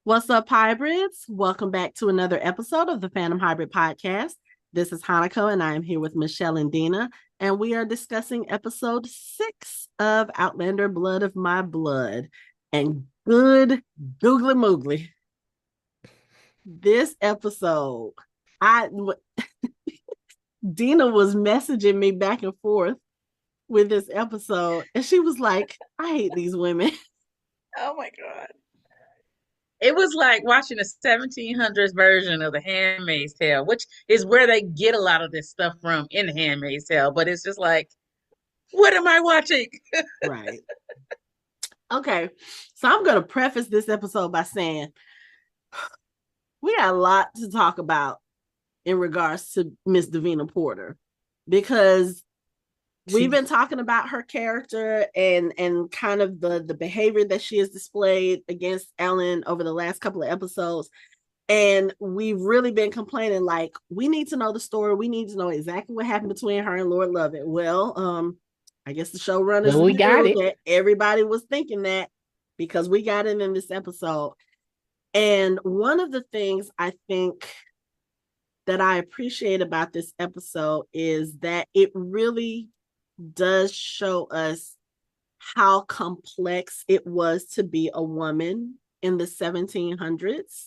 What's up, hybrids? Welcome back to another episode of the Fandom Hybrid Podcast. This is Hanako, and I am here with Michelle and Dina, and we are discussing episode 6 of Outlander Blood of My Blood. And good googly moogly. This episode, I Dina was messaging me back and forth with this episode, and she was like, I hate these women. Oh my God. It was like watching a 1700s version of The Handmaid's Tale, which is where they get a lot of this stuff from in The Handmaid's Tale. But it's just like, what am I watching? Right. Okay. So I'm going to preface this episode by saying we got a lot to talk about in regards to Miss Davina Porter because we've been talking about her character and kind of the behavior that she has displayed against Ellen over the last couple of episodes. And we've really been complaining, like, we need to know the story. We need to know exactly what happened between her and Lord Lovett. Well, I guess the showrunners Well, we got knew it. that everybody was thinking that because we got it in this episode. And one of the things I think that I appreciate about this episode is that it really does show us how complex it was to be a woman in the 1700s.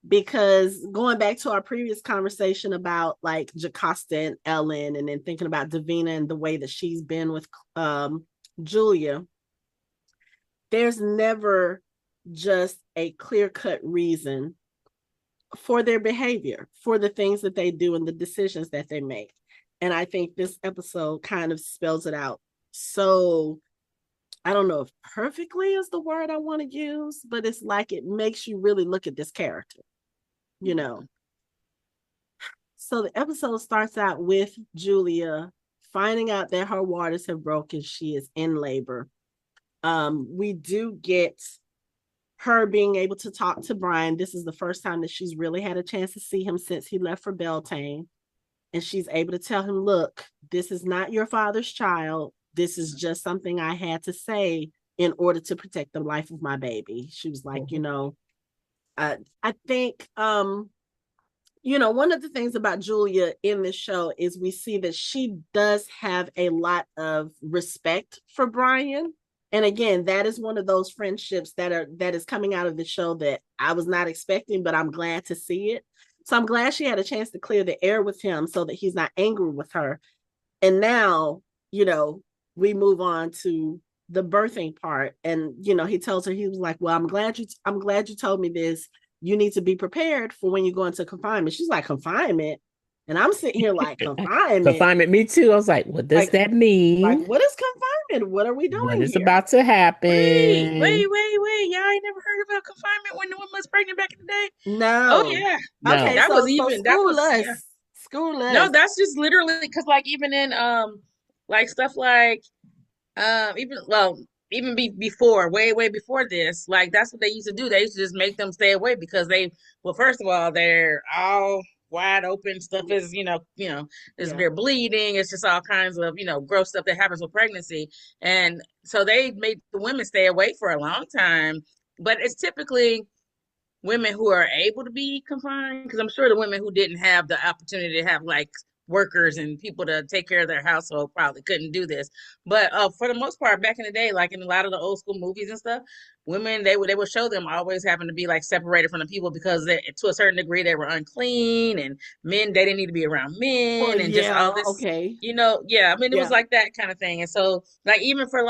Because going back to our previous conversation about like Jocasta and Ellen, and then thinking about Davina and the way that she's been with Julia, there's never just a clear-cut reason for their behavior, for the things that they do and the decisions that they make. And I think this episode kind of spells it out. So I don't know if perfectly is the word I want to use, but it's like it makes you really look at this character, you know. So the episode starts out with Julia finding out that her waters have broken. She is in labor. We do get her being able to talk to Brian. This is the first time that she's really had a chance to see him since he left for Beltane. And she's able to tell him, look, this is not your father's child. This is just something I had to say in order to protect the life of my baby. She was like, I think, one of the things about Julia in this show is we see that she does have a lot of respect for Brian. And again, that is one of those friendships that is coming out of the show that I was not expecting, but I'm glad to see it. So I'm glad she had a chance to clear the air with him so that he's not angry with her. And now, we move on to the birthing part. And, he tells her, he was like, well, I'm glad you told me this. You need to be prepared for when you go into confinement. She's like, confinement? And I'm sitting here like, confinement? Confinement, me too. I was like, what does Like, that like, mean? what is confinement? What are we What doing is here? about to Wait, happen? wait, wait, wait. Y'all ain't never heard about confinement when the woman was pregnant back in the day? Oh No. yeah. Okay, No. That was so even that school was yeah. us. School No, us. that's just literally because like even in like stuff like before, way before this, like that's what they used to do. They used to just make them stay away because well, first of all, they're all wide open. Stuff is, Yeah. they're bleeding. It's just all kinds of, gross stuff that happens with pregnancy. And so they made the women stay away for a long time. But it's typically women who are able to be confined, because I'm sure the women who didn't have the opportunity to have like workers and people to take care of their household probably couldn't do this. But for the most part, back in the day, like in a lot of the old school movies and stuff, women they would show them always having to be like separated from the people because to a certain degree they were unclean, and men they didn't need to be around Well, men and just all yeah, this. okay. Yeah, I mean, it was Yeah. like that kind of thing. And so, like, even for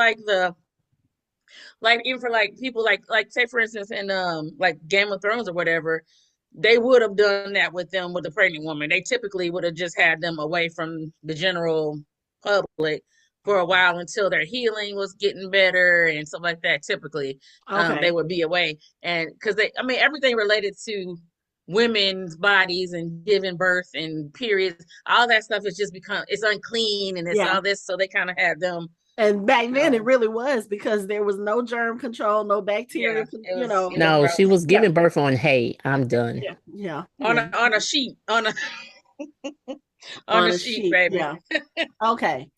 people like say for instance in like Game of Thrones or whatever, they would have done that with them with a pregnant woman. They typically would have just had them away from the general public for a while until their healing was getting better and stuff like that. Typically, they Okay. would be away, and because I mean, everything related to women's bodies and giving birth and periods, all that stuff is just it's unclean and it's Yeah. all this. So they kind of had them. And back then it Um, really was because there was no germ control, no yeah, bacteria, it was No, she rough. was Yeah. giving birth on hay. I'm done. Yeah. Yeah. On Yeah. a sheet on a On a sheet, sheet. baby. Yeah. Okay.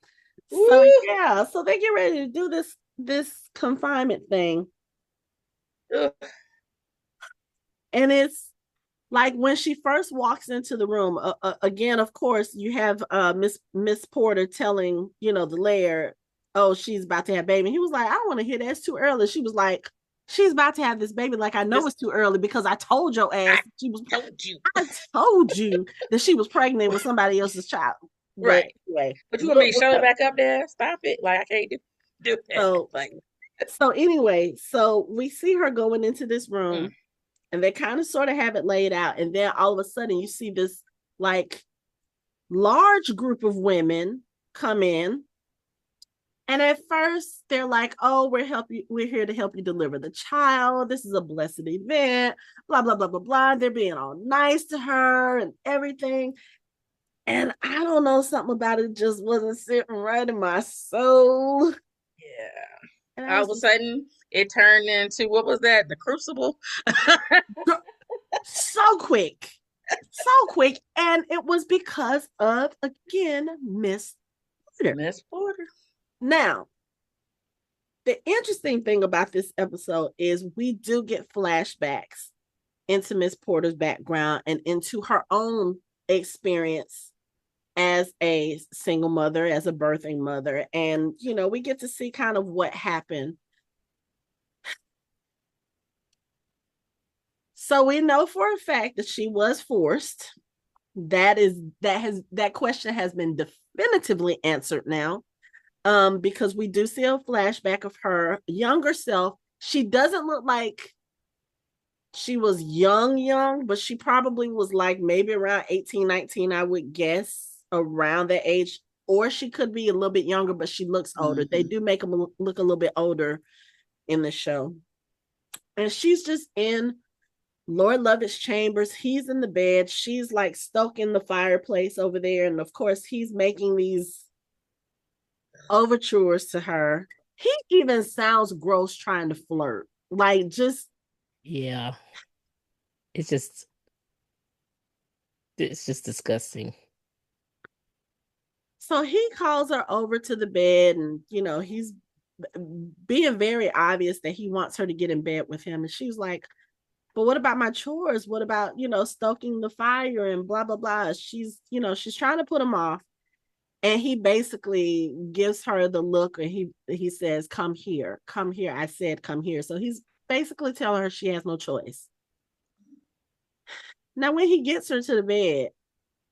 So Woo! yeah, so they get ready to do this confinement thing. Ugh. And it's like when she first walks into the room, again, of course, you have Miss Porter telling, the Laird, oh, she's about to have a baby. He was like, I don't want to hear that. It's too early. She was like, she's about to have this baby. Like, I know it's too early because I told your ass I told you that she was pregnant with somebody else's child. But Right. anyway, But you want me to show it back up there? Stop it. Like, I can't do that. so Like, so anyway, so we see her going into this room and they kind of sort of have it laid out. And then all of a sudden you see this like large group of women come in. And at first they're like, oh, we're here to help you deliver the child. This is a blessed event, blah, blah, blah, blah, blah. They're being all nice to her and everything. And I don't know, something about it just wasn't sitting right in my soul. yeah. And All of a sudden it turned into, what was that? The Crucible? so quick. And it was because of, again, Miss Porter. Miss Porter. Now, the interesting thing about this episode is we do get flashbacks into Miss Porter's background and into her own experience as a single mother, as a birthing mother. And, we get to see kind of what happened. So we know for a fact that she was forced. That question has been definitively answered now. Because we do see a flashback of her younger self. She doesn't look like she was young, but she probably was like maybe around 18, 19, I would guess, around that age. Or she could be a little bit younger, but she looks older. They do make them look a little bit older in the show. And she's just in Lord Lovett's chambers. He's in the bed. She's like stoking the fireplace over there. And of course, he's making these overtures to her. He even sounds gross trying to flirt. Like, just yeah. It's just disgusting. So he calls her over to the bed and, he's being very obvious that he wants her to get in bed with him. And she's like, but what about my chores? What about, stoking the fire and blah, blah, blah. She's trying to put him off. And he basically gives her the look and he says, come here. I said, come here. So he's basically telling her she has no choice. Now, when he gets her to the bed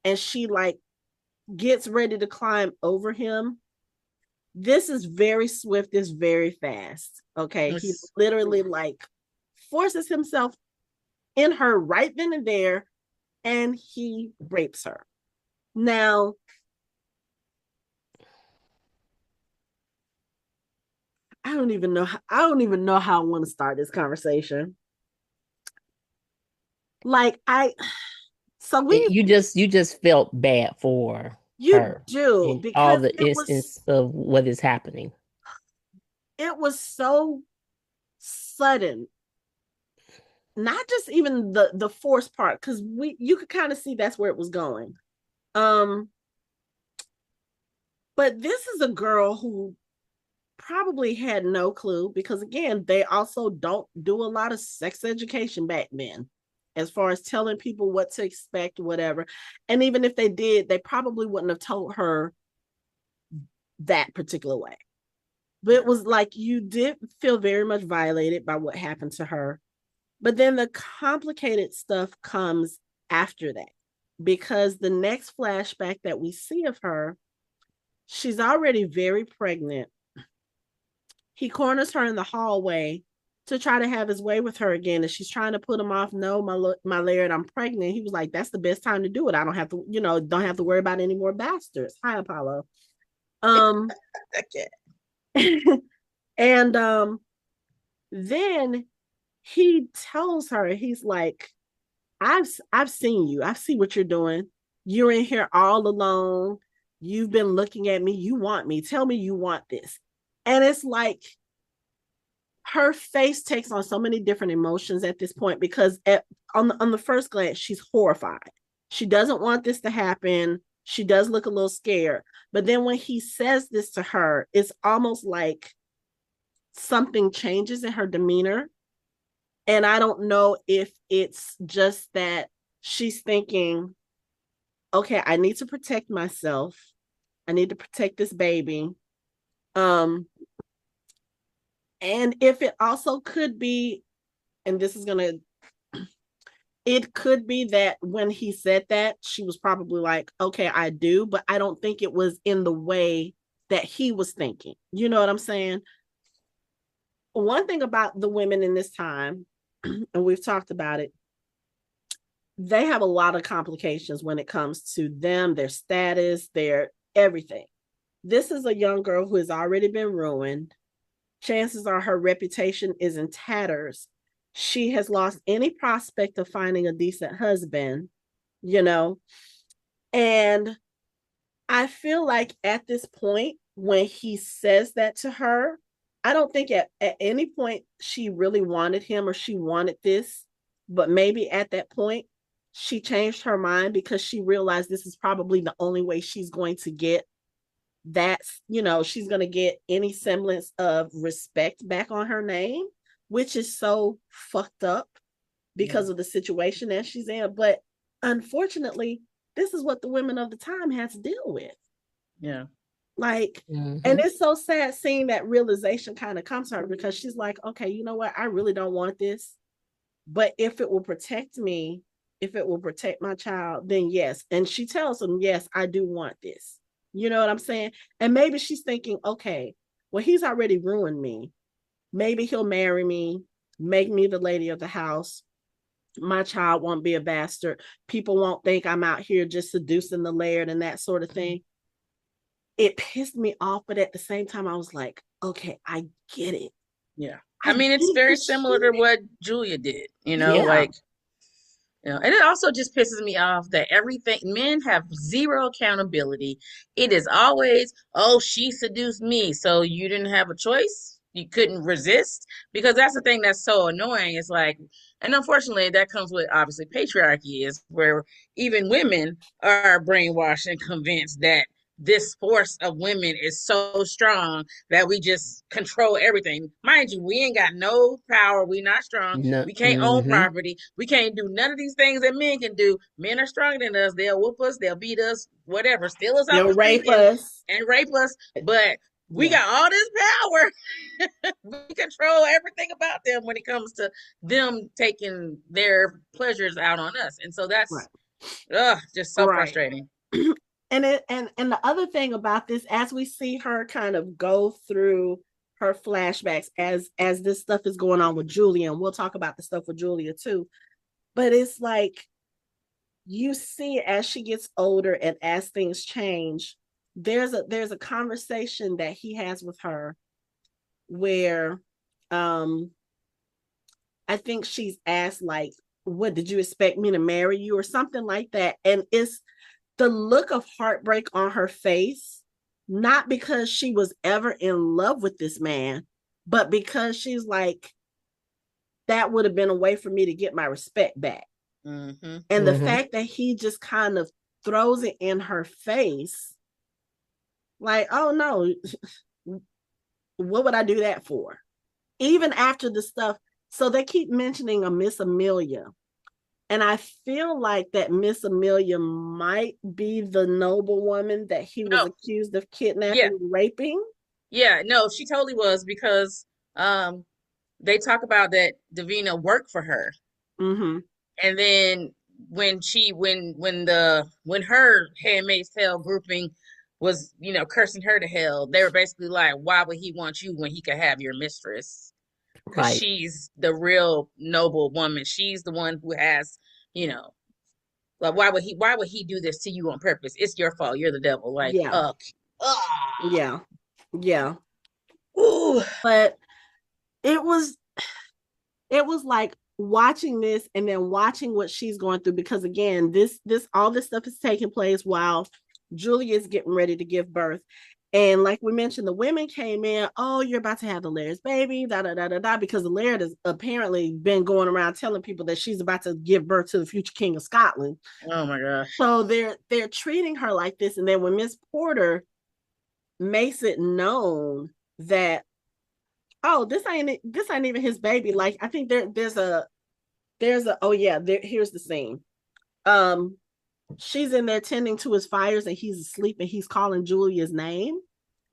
and she like gets ready to climb over him, this is very swift, it's very fast. Okay. He literally like forces himself in her right then and there, and he rapes her. Now, I don't even know how I want to start this conversation. Like, you just felt bad for her. You do, all the instance of what is happening. It was so sudden. Not just even the force part, because you could kind of see that's where it was going. But this is a girl who probably had no clue, because again, they also don't do a lot of sex education back then as far as telling people what to expect, whatever. And even if they did, they probably wouldn't have told her that particular way. But it was like you did feel very much violated by what happened to her. But then the complicated stuff comes after that, because the next flashback that we see of her, she's already very pregnant. He corners her in the hallway to try to have his way with her again, and she's trying to put him off. No, my Laird, I'm pregnant. He was like, that's the best time to do it. I don't have to, don't have to worry about any more bastards. Hi, Apollo. Okay. And then he tells her, he's like, I've seen you. I see what you're doing. You're in here all alone. You've been looking at me. You want me. Tell me you want this. And it's like her face takes on so many different emotions at this point, because on the first glance, she's horrified. She doesn't want this to happen. She does look a little scared. But then when he says this to her, it's almost like something changes in her demeanor. And I don't know if it's just that she's thinking, okay, I need to protect myself. I need to protect this baby. And if it also could be, and this is gonna, it could be that when he said that, she was probably like, okay, I do, but I don't think it was in the way that he was thinking. You know what I'm saying? One thing about the women in this time, and we've talked about it, they have a lot of complications when it comes to them, their status, their everything. This is a young girl who has already been ruined. Chances are her reputation is in tatters. She has lost any prospect of finding a decent husband, you know. And I feel like at this point, when he says that to her, I don't think at any point she really wanted him or she wanted this, but maybe at that point, she changed her mind because she realized this is probably the only way she's going to get that, you know, she's going to get any semblance of respect back on her name, which is so fucked up because of the situation that she's in. But unfortunately, this is what the women of the time had to deal with. Yeah. Like, and it's so sad seeing that realization kind of come to her, because she's like, okay, you know what? I really don't want this. But if it will protect me, if it will protect my child, then yes. And she tells him, yes, I do want this. You know what I'm saying? And maybe she's thinking, okay, well, he's already ruined me. Maybe he'll marry me, make me the lady of the house. My child won't be a bastard. People won't think I'm out here just seducing the laird and that sort of thing. It pissed me off, but at the same time, I was like, okay, I get it. Yeah. I mean, it's very similar to what Julia did, you know, like, you know, and it also just pisses me off that everything, men have zero accountability. It is always, oh, she seduced me, so you didn't have a choice. You couldn't resist, because that's the thing that's so annoying. It's like, and unfortunately, that comes with obviously patriarchy, is where even women are brainwashed and convinced that this force of women is so strong that we just control everything. Mind you, we ain't got no power. We not strong. No, We can't own property. We can't do none of these things that men can do. Men are stronger than us. They'll whoop us. They'll beat us. Whatever. Steal us off They'll the street rape us. and rape us. But we got all this power. We control everything about them when it comes to them taking their pleasures out on us. And so that's just so frustrating. And the other thing about this, as we see her kind of go through her flashbacks as this stuff is going on with Julia, and we'll talk about the stuff with Julia too, but it's like you see as she gets older and as things change, there's a conversation that he has with her where I think she's asked, like, what did you expect me to marry you or something like that, and it's the look of heartbreak on her face, not because she was ever in love with this man, but because she's like, that would have been a way for me to get my respect back. And the fact that he just kind of throws it in her face, like, oh no, what would I do that for? Even after the stuff. So they keep mentioning a Miss Amelia. And I feel like that Miss Amelia might be the noble woman that he was accused of kidnapping and raping. Yeah, no, she totally was, because they talk about that Davina worked for her. And then when her Handmaid's Tale grouping was, you know, cursing her to hell, they were basically like, why would he want you when he could have your mistress? Because she's the real noble woman. She's the one who has, you know, like, why would he do this to you on purpose? It's your fault. You're the devil. Like, yeah. Ooh. But it was like watching this and then watching what she's going through, because again, this all this stuff is taking place while Julia is getting ready to give birth. And like we mentioned, the women came in, oh, you're about to have the Laird's baby, because the Laird has apparently been going around telling people that she's about to give birth to the future king of Scotland. Oh my gosh. So they're treating her like this. And then when Miss Porter makes it known that, oh, this ain't even his baby. Like, I think there's a oh yeah, here's the scene. She's in there tending to his fires and he's asleep and he's calling Julia's name.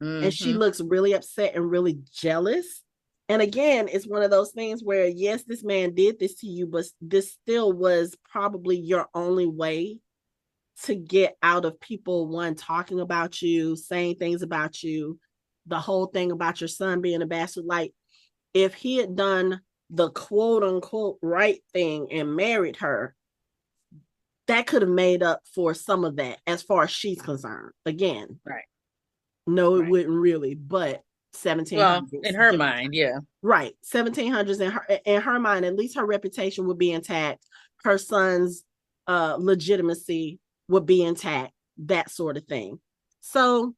And she looks really upset and really jealous. And again, it's one of those things where, yes, this man did this to you, but this still was probably your only way to get out of people, one, talking about you, saying things about you, the whole thing about your son being a bastard. Like, if he had done the quote unquote right thing and married her, that could have made up for some of that as far as she's concerned. Again, right. No, it wouldn't really, but 1700s. Well, in her mind, yeah. Right. 1700s in her mind, at least her reputation would be intact. Her son's legitimacy would be intact, that sort of thing. So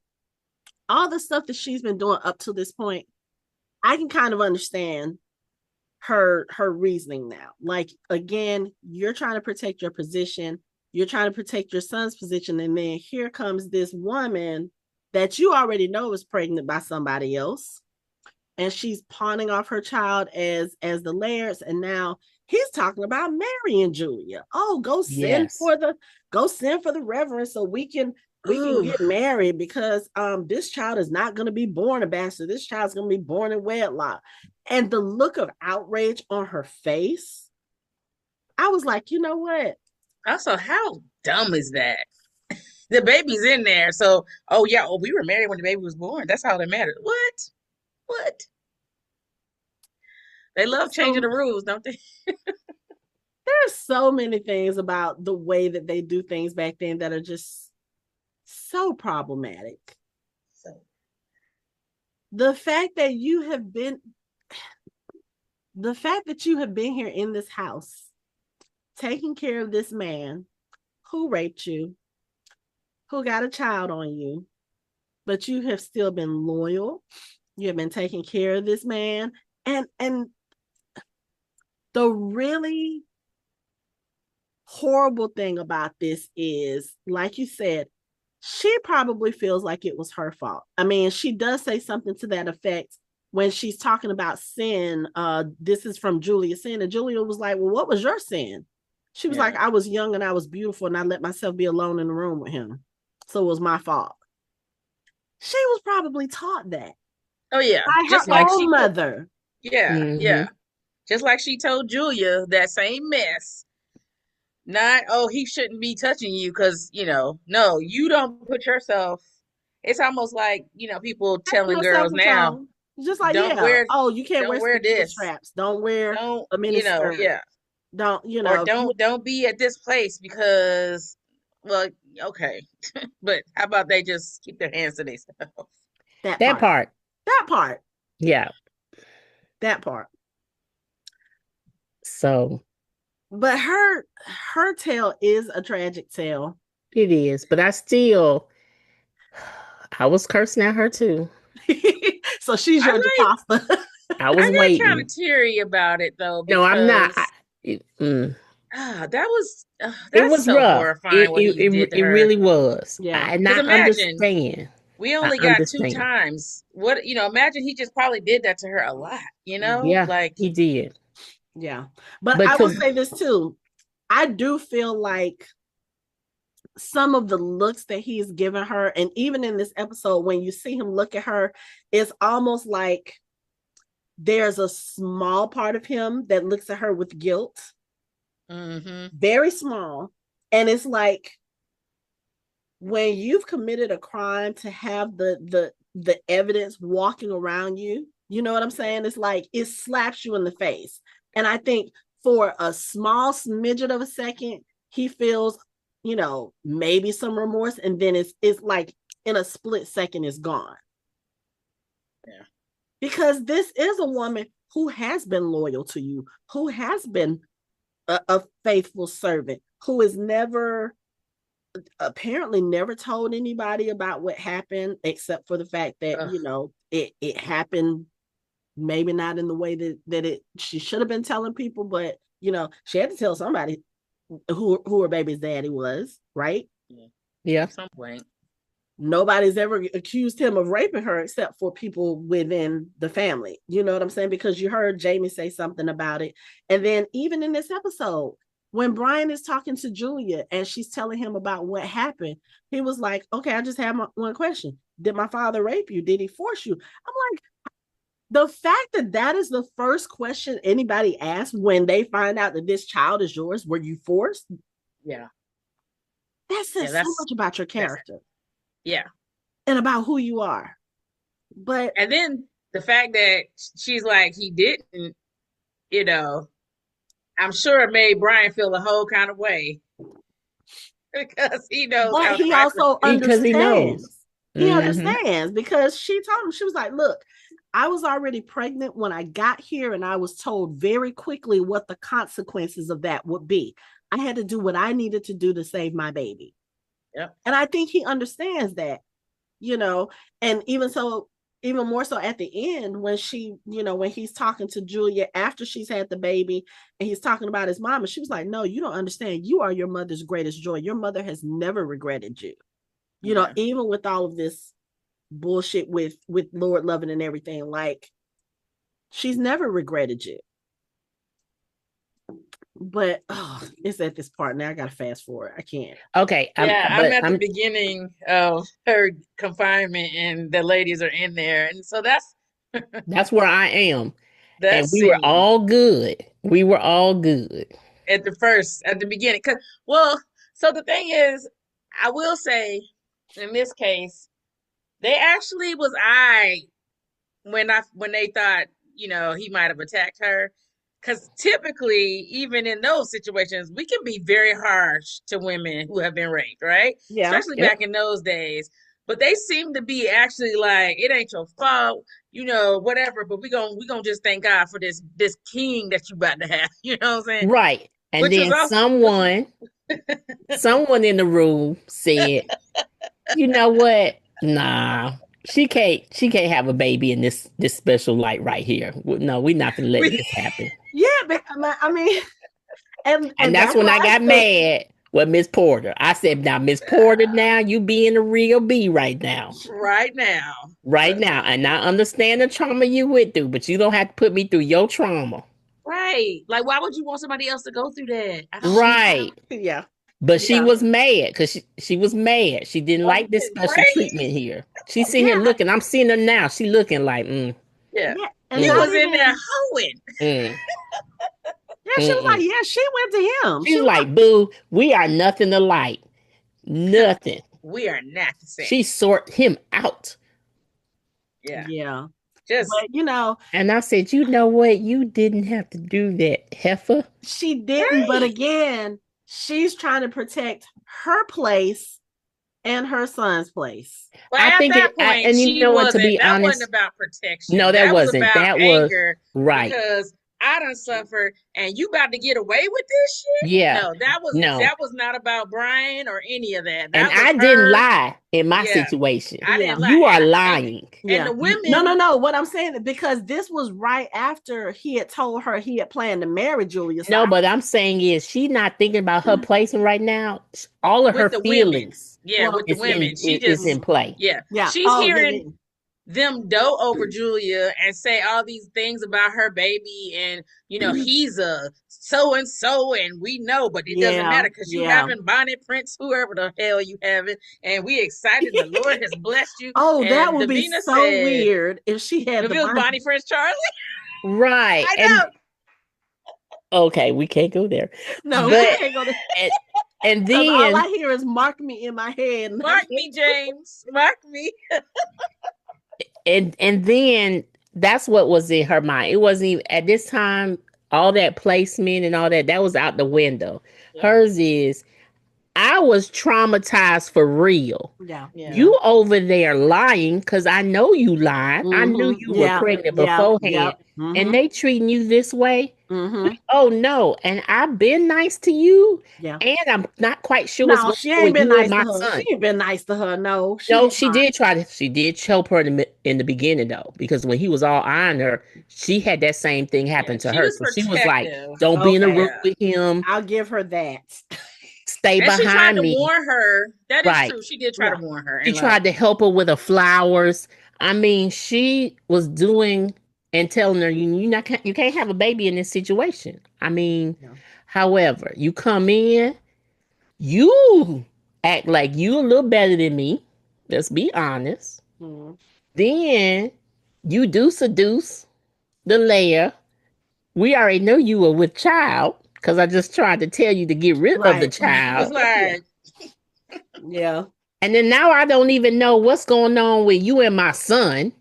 all the stuff that she's been doing up to this point, I can kind of understand her reasoning now. Like, again, you're trying to protect your position, you're trying to protect your son's position, and then here comes this woman that you already know is pregnant by somebody else, and she's pawning off her child as the Laird's, and now he's talking about marrying Julia. Oh, go send for the reverend so we can get married, because this child is not going to be born a bastard. This child's going to be born in wedlock. And the look of outrage on her face, I was like, you know what? Also, how dumb is that? The baby's in there, so we were married when the baby was born. That's all that mattered. What? They love changing the rules, don't they? There's so many things about the way that they do things back then that are just so problematic. The fact that you have been here in this house, taking care of this man who raped you, who got a child on you, but you have still been loyal. You have been taking care of this man. And the really horrible thing about this is, like you said, she probably feels like it was her fault. I mean, she does say something to that effect when she's talking about sin. This is from Julia's sin, and Julia was like, well, what was your sin? She was like, I was young and I was beautiful and I let myself be alone in the room with him, so it was my fault. She was probably taught that. Oh yeah, by just her like own mother. Yeah. Just like she told Julia that same mess. Not, he shouldn't be touching you because, no, you don't put yourself. It's almost like, people telling girls now, just like, you can't wear this straps. Don't wear a mini skirt. Yeah. Don't be at this place because, well, okay. But how about they just keep their hands to themselves? That part. Yeah. That part. So. But her tale is a tragic tale. It is, but I was cursing at her too. So she's your DaCosta. I was waiting. I got kind of teary about it though. No, I'm not. That was so rough. Horrifying. It really was. Yeah. And I understand. We only got 2 times. Imagine he just probably did that to her a lot. Yeah, like he did. Yeah. But I will say this too. I do feel like some of the looks that he's given her, and even in this episode, when you see him look at her, it's almost like there's a small part of him that looks at her with guilt. Very small. And it's like, when you've committed a crime, to have the evidence walking around you, you know what I'm saying? It's like it slaps you in the face. And I think for a small smidget of a second, he feels, maybe some remorse, and then it's like in a split second it's gone. Yeah. Because this is a woman who has been loyal to you, who has been a faithful servant, who is apparently never told anybody about what happened, except for the fact that it happened, maybe not in the way that she should have been telling people, but she had to tell somebody who her baby's daddy was, right? Yeah. At some point. nobody's ever accused him of raping her except for people within the family. You know what I'm saying? Because you heard Jamie say something about it. And then even in this episode, when Brian is talking to Julia and she's telling him about what happened, he was like, okay, I just have one question. Did my father rape you? Did he force you? I'm like, the fact that that is the first question anybody asks when they find out that this child is yours, were you forced? Yeah. That says so much about your character. Yeah. And about who you are. And then the fact that she's like, he didn't, you know, I'm sure it made Brian feel a whole kind of way. Because he knows. But he also understands. Because he knows. He understands because she told him, she was like, look, I was already pregnant when I got here, and I was told very quickly what the consequences of that would be. I had to do what I needed to do to save my baby. Yeah. And I think he understands that, you know, and even more so at the end when she, you know, when he's talking to Julia after she's had the baby and he's talking about his mom, and she was like, no, you don't understand. You are your mother's greatest joy. Your mother has never regretted you. You know, even with all of this bullshit with Lord loving and everything, like she's never regretted you. But it's at this part now. I gotta fast forward. I can't. Okay. I'm at the beginning of her confinement, and the ladies are in there, and so that's where I am. And we scene. were all good. We were all good at the beginning. So the thing is, I will say, in this case, they actually was when they thought, you know, he might have attacked her. Because typically, even in those situations, we can be very harsh to women who have been raped, right? Yeah. Especially back in those days. But they seem to be actually like, it ain't your fault, you know, whatever. But we gonna just thank God for this king that you about to have. You know what I'm saying? Right. And then someone in the room said, you know what? Nah. She can't have a baby in this special light right here. No, we're not gonna let this happen. Yeah, but I mean, and that's when I got mad with Miss Porter. I said, now, Miss Porter, now you being a real B right now. Right now. And I understand the trauma you went through, but you don't have to put me through your trauma. Right. Like, why would you want somebody else to go through that? Right. Yeah. But she was mad because she was mad. She didn't like this special treatment here. She's sitting here looking. I'm seeing her now. She looking like, Yeah. And he was in there hoeing. Yeah, she was like, yeah, she went to him. She's like, boo, we are nothing alike. Nothing. We are not the same. She sort him out. Yeah. Yeah. But, you know. And I said, you know what? You didn't have to do that, heifer. She didn't, but again, she's trying to protect her place and her son's place. But I think that point, and you know what, to be honest, wasn't about protection. No, that wasn't. Was about that anger, was right. Because I done suffered, and you about to get away with this shit? Yeah. No, that was not about Brian or any of that. And I didn't lie in my situation. I didn't lie. You are lying. And the women. No. What I'm saying is because this was right after he had told her he had planned to marry Julia. No, but I'm saying is she not thinking about her placing right now. All of her feelings. Yeah, with the women. She is in play. Yeah. She's hearing them dote over Julia and say all these things about her baby, and you know he's a so and so, and we know, but it doesn't matter because you having Bonnie Prince, whoever the hell you having, and we excited the Lord has blessed you. Oh, that would be so weird if she had the Bonnie Prince Charlie. Right. I know. Okay, we can't go there. No, we can't go there. And then all I hear is mark me in my head. Mark me, James. Mark me. And then that's what was in her mind. It wasn't even at this time, all that placement and all that was out the window. Yeah. Hers is, I was traumatized for real. Yeah. You over there lying because I know you lied. I knew you were pregnant beforehand. And they treating you this way. Oh no. And I've been nice to you. Yeah. And I'm not quite sure what's she ain't been nice to her. Son. She ain't been nice to her. No. She did choke her in the beginning though, because when he was all eyeing her, she had that same thing happen to her. So she was like, don't be in a room with him. I'll give her that. stay And she tried behind to me. warn her. That is Right. true. She did try to warn her. She And tried to help her with her flowers. I mean, she was doing and telling her, you can't have a baby in this situation. I mean, Yeah. however, you come in, you act like you a little better than me. Let's be honest. Mhm. Then you do seduce the layer. We already know you were with child because I just tried to tell you to get rid of the Right. it was child. like, Yeah. And then now I don't even know what's going on with you and my son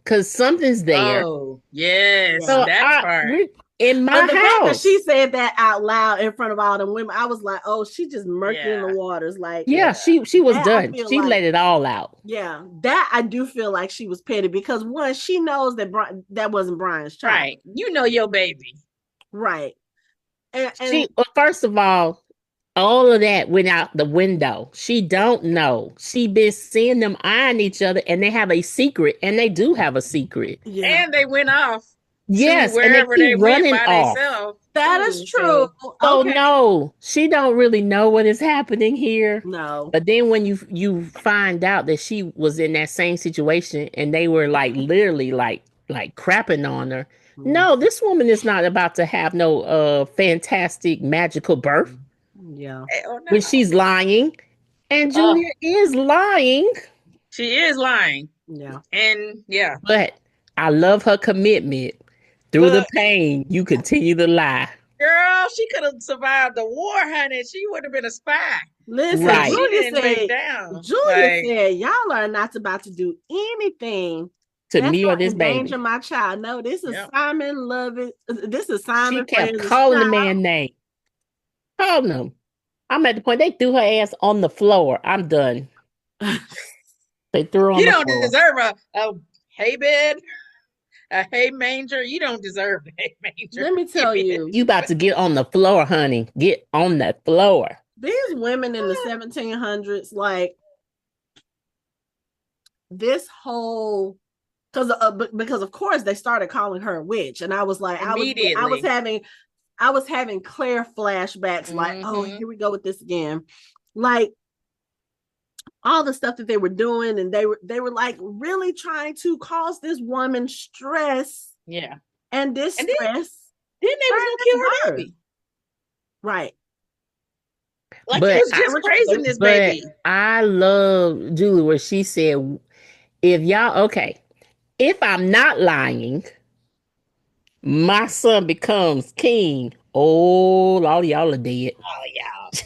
because something's there. oh, yes, Yeah. So that part. we're in But my the fact that house. she said that out loud in front of all the women, I was like, oh, she just murky in the Yeah. waters. Like, Yeah, she was that I done. feel She like, let it all out. yeah, that I do feel like she was petty because one, she knows that that wasn't Brian's child. Right. You know your baby. Right. And Well, first of all of that went out the window. She don't know. She been seeing them eyeing each other and they have a secret and they do have a secret. yeah, And they went off to Yes, and they wherever keep they went running by off. themselves. that is too. true. So Okay. no, she don't really know what is happening here. No. But then when you find out that she was in that same situation and they were like literally like crapping on her. No, this woman is not about to have no fantastic magical birth Yeah. Oh, when no. she's lying. And Oh, Julia is lying. she is lying. Yeah. And yeah. But I love her commitment. Through the Look, pain, you continue to lie. girl, she could have survived the war, honey. She would have been a spy. Listen, Because Right. she didn't back down. Julia Like, said, y'all are not about to do anything To that's me or gonna this endanger baby. my child. No, this is yeah. Simon Lovett. This is She Simon kept Fraser's calling the child. man name. Calling him. I'm at the point they threw her ass on the floor. I'm done. They threw her on You the don't floor. deserve a hay bed, a hay manger. You don't deserve a hay manger. Let me tell you, You about to get on the floor, honey. Get on the floor. these women in the 1700s, like this whole because of course they started calling her a witch, and I was like, Immediately. I was having Claire flashbacks, like, oh, here we go with this again, like all the stuff that they were doing, and they were like really trying to cause this woman stress, Yeah. and distress. Then they was gonna kill her baby. Right. Like But it was just praising this baby. I love Julie where she said, if I'm not lying, my son becomes king. Oh, all y'all are dead.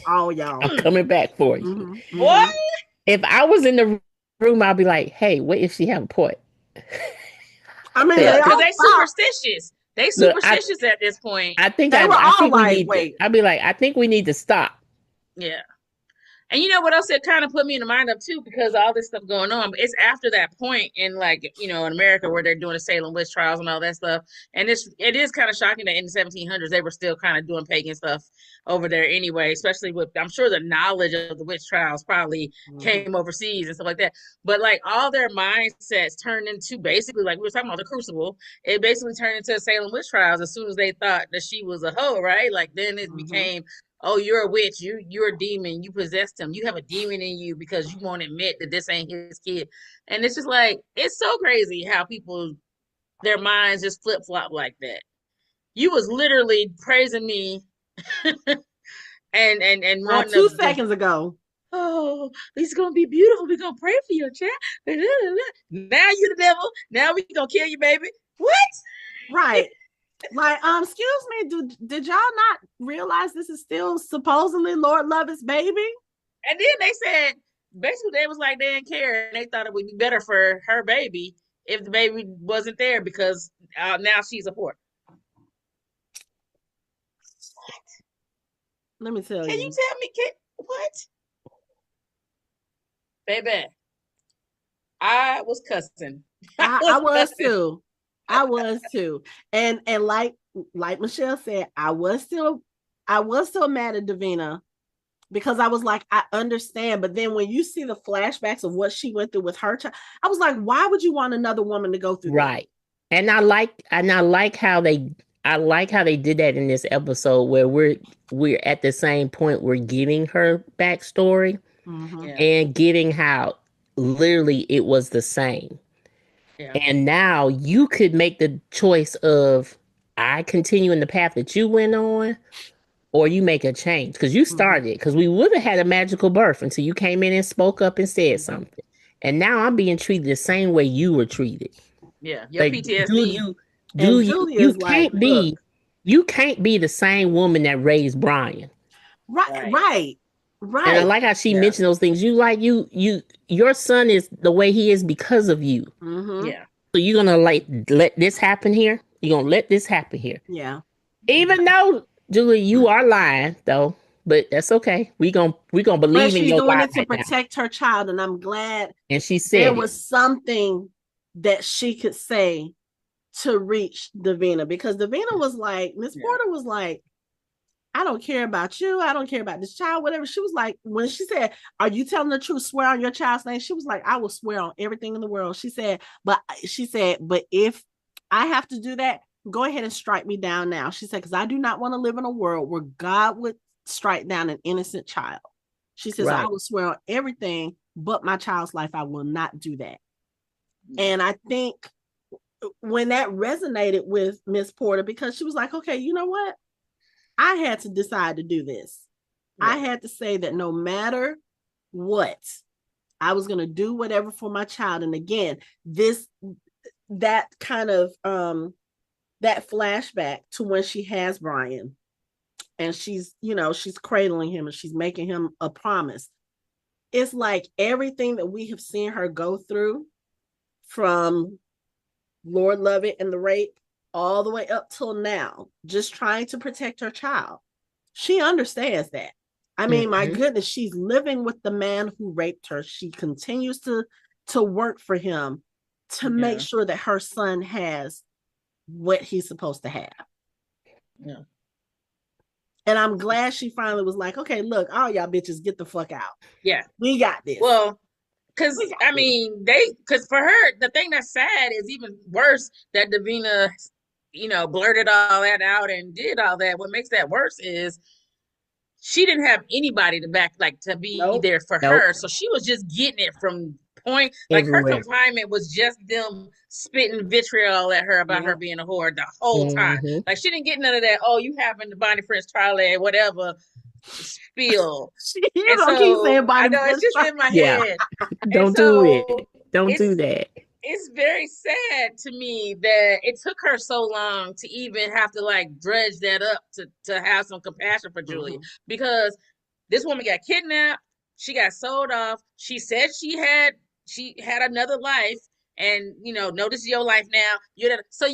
All y'all. I'm coming back for you. Mm-hmm. What? If I was in the room, I'd be like, hey, what if she have a point? I mean, Because they superstitious. They Look, superstitious at this point. I think they were all think like, we need wait. I'd be like, I think we need to stop. Yeah. And you know what else it kind of put me in the mind of too, because all this stuff going on. But it's after that point in like, you know, in America where they're doing the Salem witch trials and all that stuff. And it is kind of shocking that in the 1700s they were still kind of doing pagan stuff over there anyway, especially with, I'm sure the knowledge of the witch trials probably came overseas and stuff like that. But like all their mindsets turned into basically, like we were talking about the crucible, it basically turned into Salem witch trials as soon as they thought that she was a hoe, right? Like then it became, oh, you're a witch, you're a demon, you possessed him, you have a demon in you because you won't admit that this ain't his kid. And it's just like, it's so crazy how people, their minds just flip-flop like that. You was literally praising me and Not 2 seconds ago. Oh, he's gonna be beautiful, we're gonna pray for your child. Now you the devil, now we gonna kill you, baby. What? Right. Like, excuse me, did y'all not realize this is still supposedly Lord Lovett's baby? And then they said, basically, they was like, they didn't care. And they thought it would be better for her baby if the baby wasn't there because now she's a whore. What? Let me tell you. Can you tell me, what? Baby, I was cussing. I was too. I was too. And like Michelle said, I was still mad at Davina because I was like, I understand. But then when you see the flashbacks of what she went through with her child, I was like, why would you want another woman to go through right? That? And I like how I like how they did that in this episode where we're at the same point. We're getting her backstory Mm-hmm. Yeah. and getting how literally it was the same. Yeah. And now you could make the choice of I continue in the path that you went on, or you make a change because you started it. Because we would have had a magical birth until you came in and spoke up and said something. And now I'm being treated the same way you were treated. Yeah. Your Like, PTSD. And Julia is like, look, you can't be the same woman that raised Brian. right. And I like how she mentioned those things. Your son is the way he is because of you. Mm-hmm. Yeah. So you're gonna let this happen here. You're gonna let this happen here. Yeah. Even though Julie, you are lying though, but that's okay. We gonna But believe in she's your doing lie it to right now. protect her child, and I'm glad And she there said was something that she could say to reach Davina, because Davina was like, Miss Porter was like, I don't care about you. I don't care about this child, whatever. She was like, when she said, are you telling the truth? Swear on your child's name. She was like, I will swear on everything in the world. She said, but if I have to do that, go ahead and strike me down now. She said, because I do not want to live in a world where God would strike down an innocent child. She says, right. I will swear on everything but my child's life. I will not do that. And I think when that resonated with Miss Porter, because she was like, okay, you know what? I had to decide to do this. Yeah. I had to say that no matter what, I was going to do whatever for my child. And again, that kind of that flashback to when she has Brian and she's cradling him and she's making him a promise. It's like everything that we have seen her go through, from Lord Lovat and the rape all the way up till now, just trying to protect her child. She understands that. I mean, my goodness, she's living with the man who raped her. She continues to work for him to make sure that her son has what he's supposed to have. Yeah. And I'm glad she finally was like, okay, look, all y'all bitches, get the fuck out. Yeah. We got this. Well, because because for her, the thing that's sad is even worse that Davina, blurted all that out and did all that. What makes that worse is she didn't have anybody to be there for her. So she was just getting it from point. Everywhere. Her confinement was just them spitting vitriol at her about her being a whore the whole time. Like, she didn't get none of that, oh, you having the Bonnie Prince Charlie, whatever spiel. You don't keep saying Bonnie Prince. I know, it's just in my head. Don't do it. Don't do that. It's very sad to me that it took her so long to even have to dredge that up to have some compassion for Julia, because this woman got kidnapped, she got sold off, she said she had another life, and no, this is your life now. So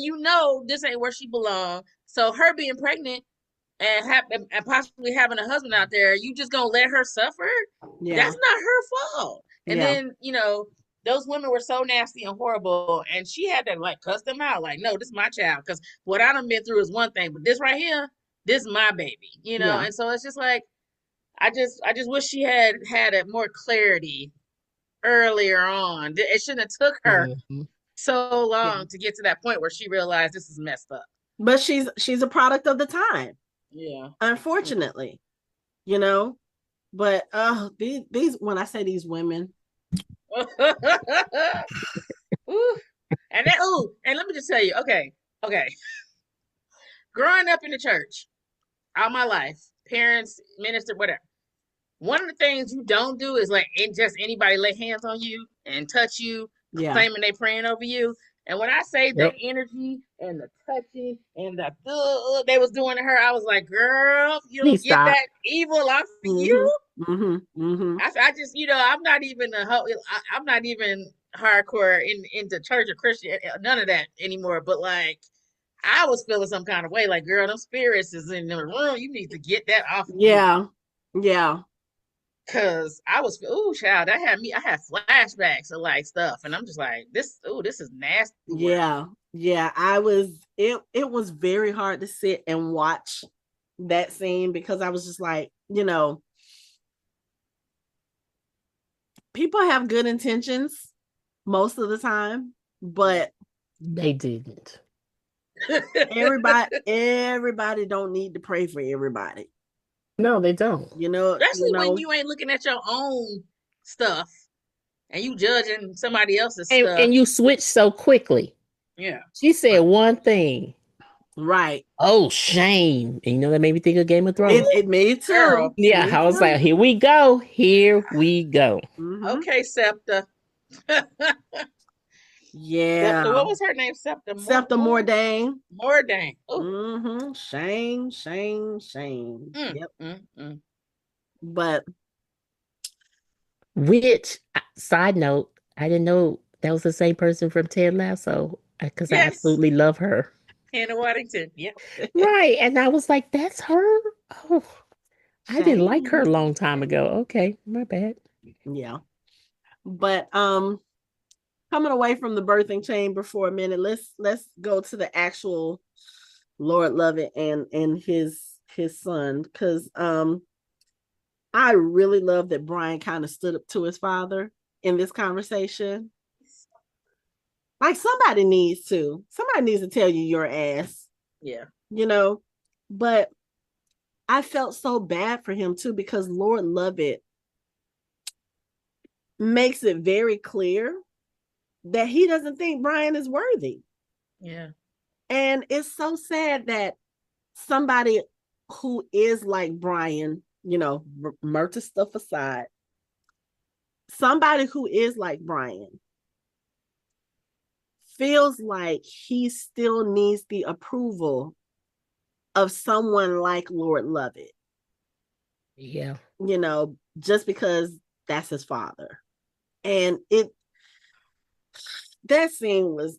this ain't where she belonged. So her being pregnant and possibly having a husband out there, you just gonna let her suffer? Yeah. That's not her fault. And then those women were so nasty and horrible, and she had to cuss them out. No, this is my child, because what I done been through is one thing, but this right here, this is my baby, And so it's just I just wish she had a more clarity earlier on. It shouldn't have took her so long to get to that point where she realized this is messed up. But she's a product of the time. Yeah. Unfortunately, but these when I say these women. And let me just tell you, okay. Growing up in the church all my life, parents, minister, whatever. One of the things you don't do is just anybody lay hands on you and touch you, claiming they praying over you. And when I say the energy and the touching and the they was doing to her, I was like, girl, you don't get that evil off of you. I just, I'm not even I'm not even hardcore into church or Christian, none of that anymore. But I was feeling some kind of way, girl, them spirits is in the room. You need to get that off of you. Yeah. Cause I was, child, I had flashbacks of stuff, and I'm just like, this is nasty work. Yeah. It was very hard to sit and watch that scene, because I was just like, people have good intentions most of the time, but they didn't. Everybody don't need to pray for everybody. No, they don't. Especially when you ain't looking at your own stuff and you judging somebody else's stuff. And you switch so quickly. Yeah. She said one thing. Right. Oh, shame. And that made me think of Game of Thrones. It made too. Girl. Yeah, I was like, here we go. Here we go. Mm-hmm. Okay, Septa. Yeah. Septa, what was her name? Septa Mordain. Mordain. Mm-hmm. Shame. Yep. But which, side note, I didn't know that was the same person from Ted Lasso, because I absolutely love her. Hannah Waddington. Yep. Right. And I was like, that's her? Oh, I didn't like her a long time ago. Okay, my bad. Yeah. But coming away from the birthing chamber for a minute, let's go to the actual Lord Lovat and his son, because I really love that Brian kind of stood up to his father in this conversation. Like somebody needs to tell you your ass. Yeah. But I felt so bad for him too, because Lord Lovat makes it very clear that he doesn't think Brian is worthy. Yeah. And it's so sad that somebody who is like Brian, Murta stuff aside, somebody who is like Brian feels like he still needs the approval of someone like Lord Lovat. Yeah. Just because that's his father. And that scene was,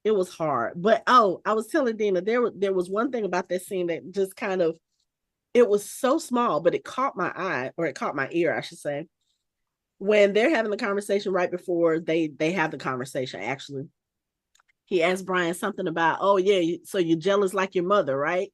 it was hard. But I was telling Dina, there was one thing about that scene that just kind of, it was so small, but it caught my eye, or it caught my ear, I should say. When they're having the conversation right before they have the conversation, actually, he asked Brian something about, oh yeah, so you're jealous like your mother, right?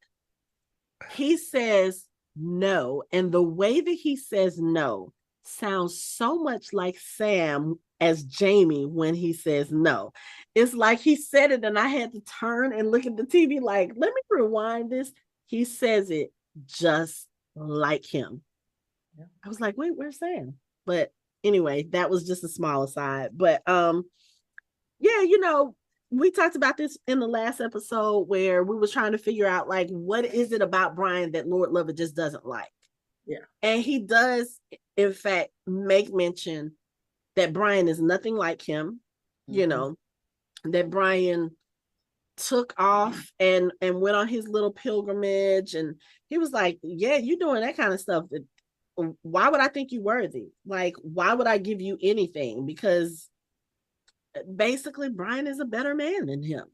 He says no. And the way that he says no sounds so much like Sam as Jamie when he says no. It's like he said it and I had to turn and look at the TV like, let me rewind this. He says it just like him. Yeah. I was like, wait, where's Sam? But anyway, that was just a small aside. But yeah, we talked about this in the last episode where we was trying to figure out, like, what is it about Brian that Lord Lovat just doesn't like? Yeah. And he does, in fact, make mention that Brian is nothing like him, that Brian took off and went on his little pilgrimage. And he was like, yeah, you doing that kind of stuff. Why would I think you worthy? Like, why would I give you anything? Because basically Brian is a better man than him.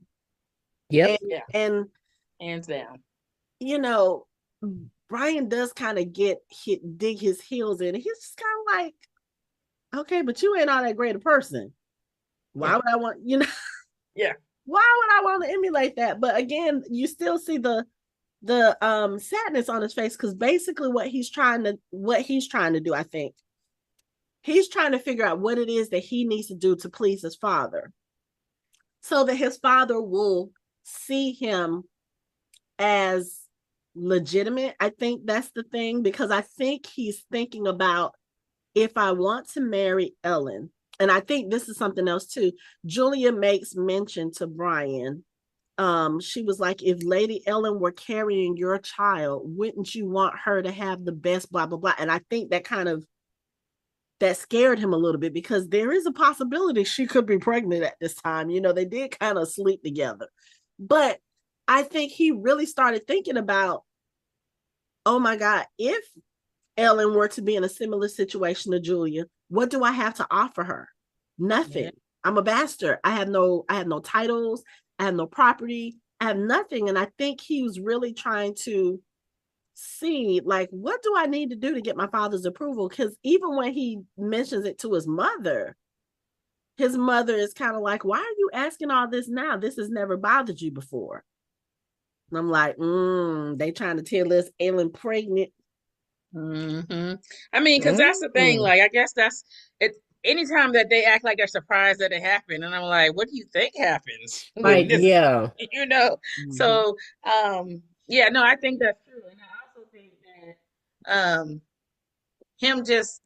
Yep. And hands down. Brian does kind of dig his heels in. He's just kind of like, okay, but you ain't all that great a person. Why would I want, Yeah. Why would I want to emulate that? But again, you still see the sadness on his face, because basically what he's trying to do, I think, he's trying to figure out what it is that he needs to do to please his father, so that his father will see him as legitimate. I think that's the thing, because I think he's thinking about, if I want to marry Ellen, and I think this is something else too. Julia makes mention to Brian. She was like, if Lady Ellen were carrying your child, wouldn't you want her to have the best, blah, blah, blah. And I think that scared him a little bit, because there is a possibility she could be pregnant at this time. They did kind of sleep together. But I think he really started thinking about, oh my God, if Ellen were to be in a similar situation to Julia, what do I have to offer her? Nothing. Yeah. I'm a bastard. I have no titles. I have no property. I have nothing. And I think he was really trying to see, like, what do I need to do to get my father's approval? Because even when he mentions it to his mother is kind of like, why are you asking all this now? This has never bothered you before. And I'm like, they trying to tell us Ellen pregnant. Mm-hmm. I mean, because that's the thing. Like, I guess that's it. anytime that they act like they're surprised that it happened, and I'm like, what do you think happens when Like, this, yeah. you know? Mhm. So, yeah, no, I think that's true, and I also think that him just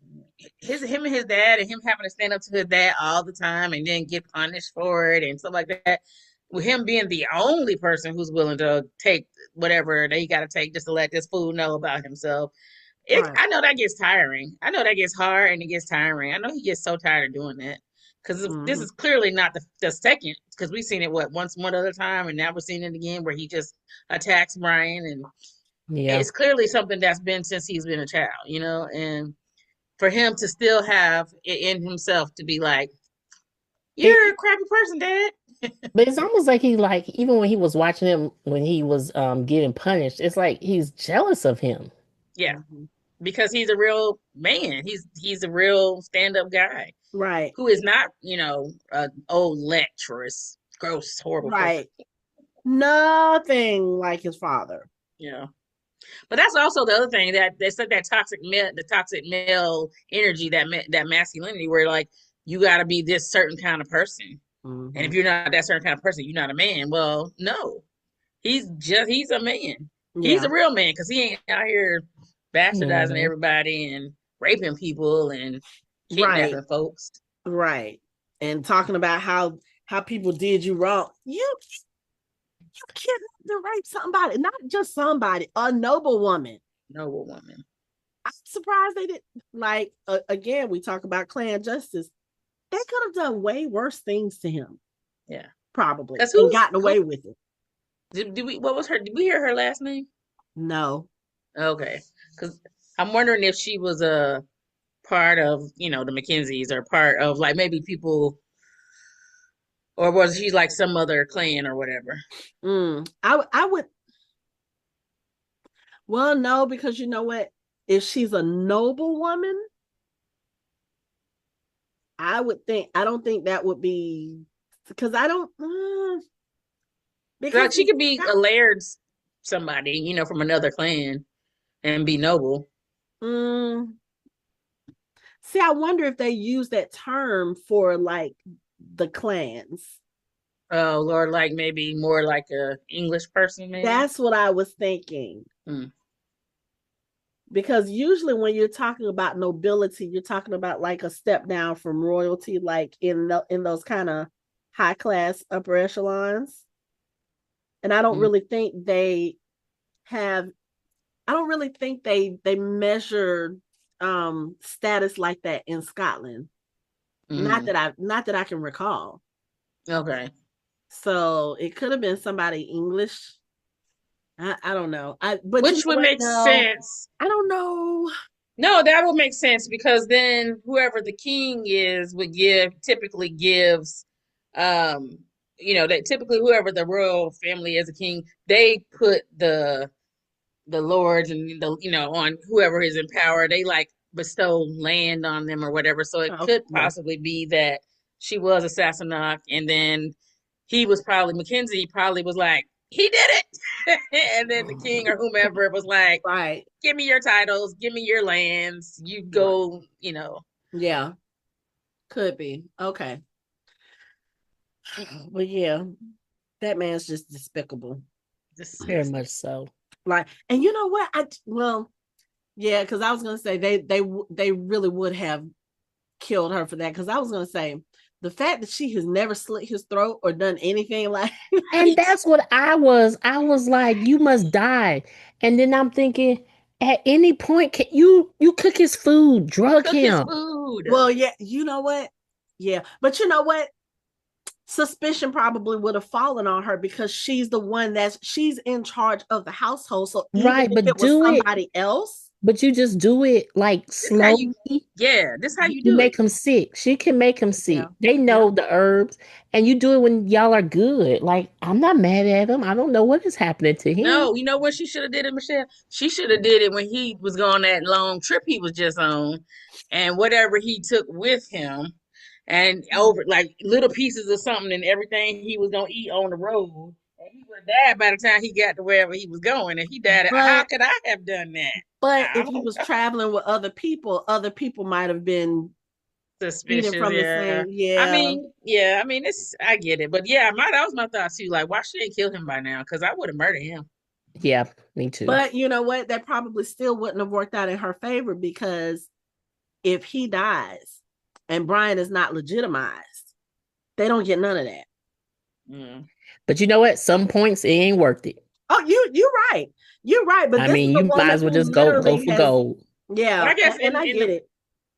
him and his dad, and him having to stand up to his dad all the time and then get punished for it and stuff like that. With him being the only person who's willing to take whatever they got to take just to let this fool know about himself. Right. I know that gets tiring. I know that gets hard and it gets tiring. I know he gets so tired of doing that because this Mhm. is clearly not the second, because we've seen it one other time, and now we're seeing it again where he just attacks Brian, and Yeah. it's clearly something that's been since he's been a child, and for him to still have it in himself to be like, you're a It, crappy person, Dad. but it's almost like he like even when he was watching him when he was getting punished, it's like he's jealous of him. Yeah, Mhm. because he's a real man. He's a real stand up guy Right. who is not, an old lecherous, gross, horrible person. Right. Nothing like his father. Yeah. But that's also the other thing that they said, that the toxic male energy, that masculinity, where like you got to be this certain kind of person, and if Mhm. you're not that certain kind of person, you're not a man. Well, no, he's a man. He's Yeah. a real man because he ain't out here bastardizing Mhm. everybody and raping people and Right. kidnapping folks. Right. And talking about how people did you wrong. You kidnapped and raped somebody, not just somebody, a noble woman. Noble woman. I'm surprised they didn't. Like, again, we talk about clan justice. They could have done way worse things to him, Yeah. probably, Because and who's gotten who away with it. did we what was her did we hear her last name? No. Okay. Because I'm wondering if she was a part of, the Mackenzies, or part of like maybe people, or was she like some other clan or whatever? I would. Well, no, because you know what? If she's a noble woman, I would think. I don't think that would be because I don't. Like Because she could be a laird somebody, from another clan and be noble. mm, see, I wonder if they use that term for like the clans. Oh Lord, like maybe more like a English person, maybe. That's what I was thinking. Hmm. Because usually when you're talking about nobility, you're talking about like a step down from royalty, like in those kind of high class upper echelons. And I don't Hmm. really think they have. I don't really think they measure status like that in Scotland. Hmm. Not that I can recall. Okay. So it could have been somebody English. I don't know. But you Which know would what? make No, sense. I don't know. No, that would make sense because then whoever the king is would typically gives, um, that typically whoever the royal family is a king, they put the lords and on whoever is in power, they like bestow land on them or whatever. So it Oh, could yeah. possibly be that she was a Sassenach, and then he was probably Mackenzie probably was like, he did it. And then the king or whomever was like, Right. give me your titles, give me your lands, you Right. go. Yeah. Could be. Okay. But yeah, that man's just despicable. Very Disgusting. much so. Like, and you know what? Yeah, because I was gonna say they really would have killed her for that. Because I was gonna say the fact that she has never slit his throat or done anything like, And that's what I was. I was like, you must die. And then I'm thinking, at any point, can you cook his food, drug Cook his him. food. well, yeah, you know what? Yeah, but you know what? Suspicion probably would have fallen on her because she's in charge of the household. So even Right, if but it was do it. somebody else, But you just do it like This how slowly. you Yeah, this how you You do it. make them sick. She can make them yeah, sick. They yeah. know the herbs, and you do it when y'all are good. Like I'm not mad at him. I don't know what is happening to him. No, you know what she should have did it, Michelle? She should have did it when he was going that long trip he was just on, and whatever he took with him, and over like little pieces of something and everything he was gonna eat on the road. And he would have died by the time he got to wherever he was going. And he died. How But could I have done that? but I if he don't was know. traveling with other people might have been eating suspicious. from the Yeah. same. Yeah. I mean, I get it, but yeah, that was my thought too. Like, why she didn't kill him by now? Because I would have murdered him. Yeah, me too. But you know what? That probably still wouldn't have worked out in her favor, because if he dies and Brian is not legitimized, they don't get none of that. Mm. But you know what? Some points it ain't worth it. Oh, you're right. You're right. But I this mean, is a you might woman as well who just go literally for has. gold. Yeah, But I guess and I get it.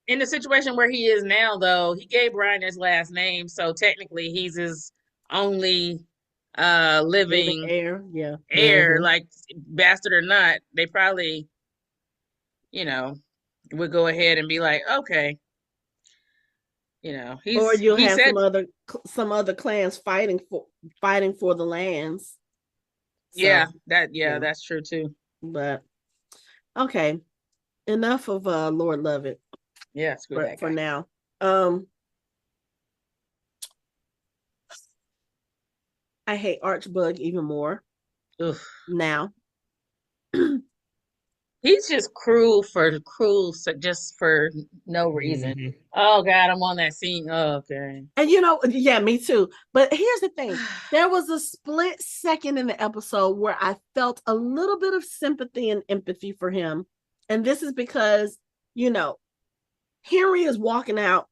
In the situation where he is now, though, he gave Brian his last name, so technically he's his only living heir. Yeah. heir, like bastard or not. They probably, would go ahead and be like, okay, Or you'll he have said, some other clans fighting for the lands. yeah, So, that's true too. But okay, enough of Lord Lovat. Yeah, screw that guy. For now. I hate Archbug even more. Oof. Now. He's just cruel, just for no reason. Mm-hmm. Oh God, I'm on that scene. Oh, okay. And yeah, me too. But here's the thing. There was a split second in the episode where I felt a little bit of sympathy and empathy for him. And this is because, Henry is walking out,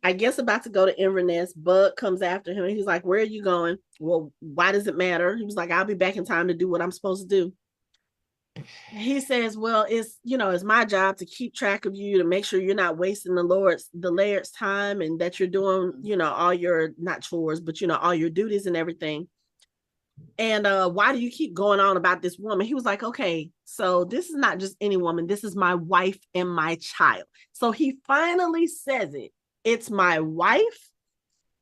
I guess about to go to Inverness. Bug comes after him and he's like, "Where are you going?" "Well, why does it matter?" He was like, "I'll be back in time to do what I'm supposed to do." He says, "Well, it's my job to keep track of you, to make sure you're not wasting the Laird's time, and that you're doing, all your, not chores, but all your duties and everything. And why do you keep going on about this woman?" He was like, "Okay, so this is not just any woman. This is my wife and my child." So he finally says it. It's my wife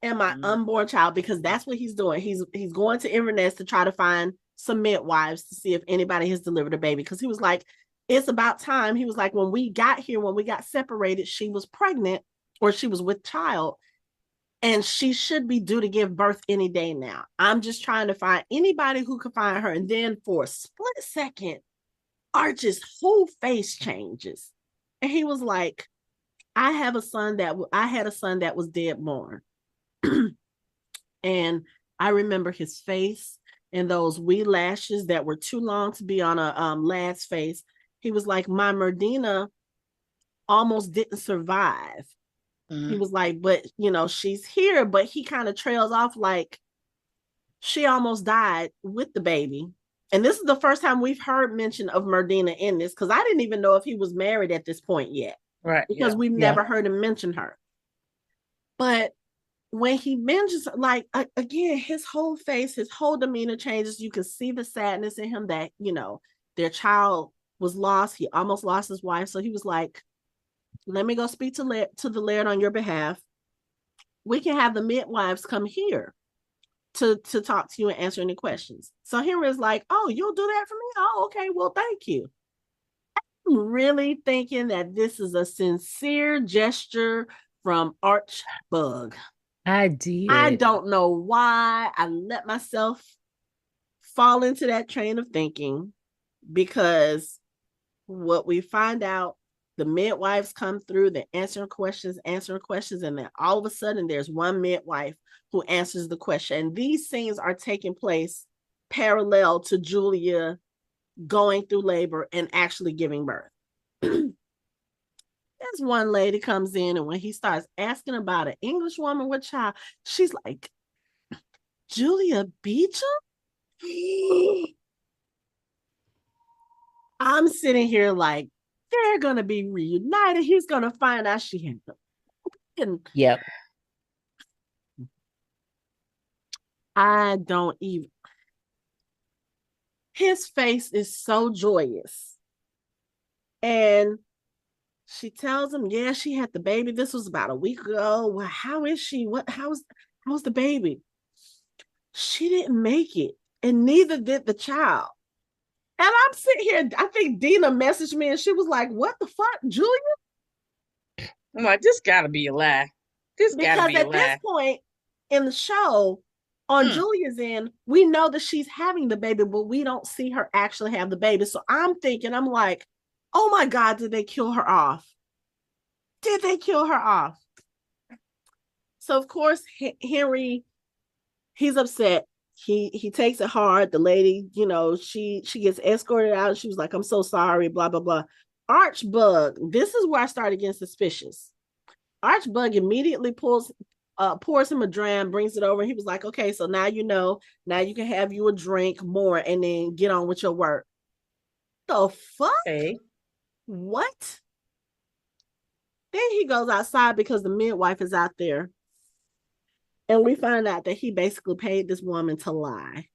and my unborn child, because that's what he's doing. He's going to Inverness to try to find some midwives to see if anybody has delivered a baby, because he was like, it's about time. He was like, when we got separated, she was pregnant, or she was with child, and she should be due to give birth any day now. I'm just trying to find anybody who could find her. And then for a split second, Arch's whole face changes, and he was like, I had a son that was dead born. And I remember his face and those wee lashes that were too long to be on a lad's face. He was like, my Merdina almost didn't survive. He was like, but she's here. But he kind of trails off like, she almost died with the baby. And this is the first time we've heard mention of Merdina in this, because I didn't even know if he was married at this point yet. Right. Because we've never heard him mention her. But when he mentions, like, again, his whole face, his whole demeanor changes. You can see the sadness in him that, their child was lost. He almost lost his wife. So he was like, let me go speak to the Laird on your behalf. We can have the midwives come here to talk to you and answer any questions. So Henry's like, oh, you'll do that for me? Oh, okay. Well, thank you. I'm really thinking that this is a sincere gesture from Archbug. I did. I don't know why I let myself fall into that train of thinking, because what we find out, the midwives come through, they're answering questions, and then all of a sudden there's one midwife who answers the question. And these scenes are taking place parallel to Julia going through labor and actually giving birth. There's one lady comes in, and when he starts asking about an English woman with child, she's like, Julia Beecham? I'm sitting here like, they're going to be reunited. He's going to find out she had them. Yep. I don't even. His face is so joyous. And she tells him, yeah, she had the baby. This was about a week ago. Well, how is she? How's the baby? She didn't make it, and neither did the child. And I'm sitting here, I think Dina messaged me and she was like, what the fuck, Julia? I'm like, this gotta be a lie. Because at this point in the show, on Julia's end, we know that she's having the baby, but we don't see her actually have the baby. So I'm like, oh my God, did they kill her off? Did they kill her off? So of course, Henry, he's upset. He takes it hard. The lady, you know, she gets escorted out. She was like, "I'm so sorry," blah blah blah. Archbug, this is where I started getting suspicious. Archbug immediately pours him a dram, brings it over. He was like, "Okay, so now you know. Now you can have you a drink more, and then get on with your work." The fuck? Okay. What? Then he goes outside because the midwife is out there. And we find out that he basically paid this woman to lie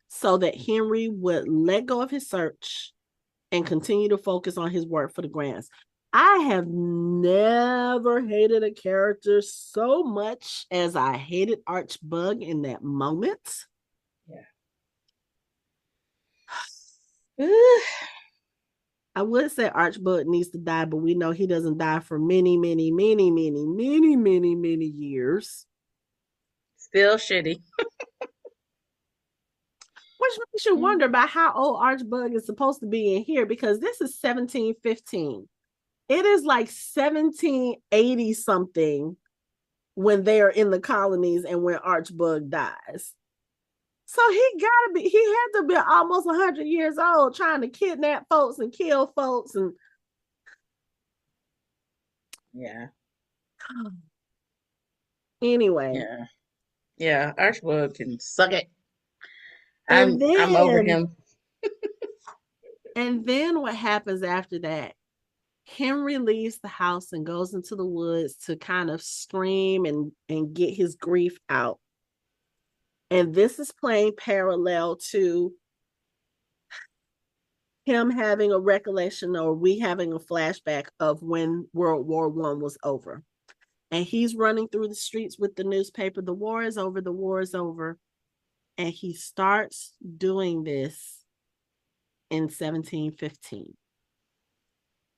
so that Henry would let go of his search and continue to focus on his work for the grants. I have never hated a character so much as I hated Archbug in that moment. Yeah. I would say Archbug needs to die, but we know he doesn't die for many, many, many, many, many, many, many years. Still shitty. Which makes you wonder about how old Archbug is supposed to be in here, because this is 1715. It is like 1780 something when they're in the colonies and when Archbug dies. So he had to be almost 100 years old trying to kidnap folks and kill folks. And yeah. Anyway. Yeah. Archibald can suck it. I'm over him. And then what happens after that? Henry leaves the house and goes into the woods to kind of scream and get his grief out. And this is playing parallel to him having a recollection, or we having a flashback of when World War I was over. And he's running through the streets with the newspaper. The war is over. The war is over. And he starts doing this in 1715.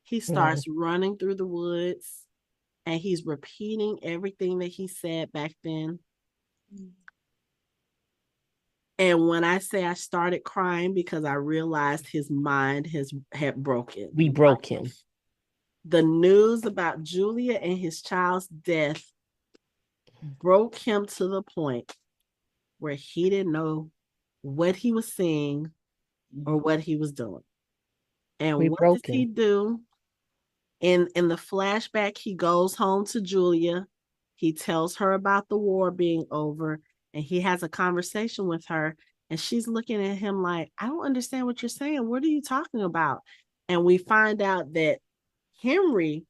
He starts running through the woods and he's repeating everything that he said back then. And when I say I started crying, because I realized his mind had broken. We broke him. The news about Julia and his child's death broke him to the point where he didn't know what he was seeing or what he was doing. And what does he do? In the flashback, he goes home to Julia. He tells her about the war being over, and he has a conversation with her, and she's looking at him like, "I don't understand what you're saying. What are you talking about?" And we find out that Henry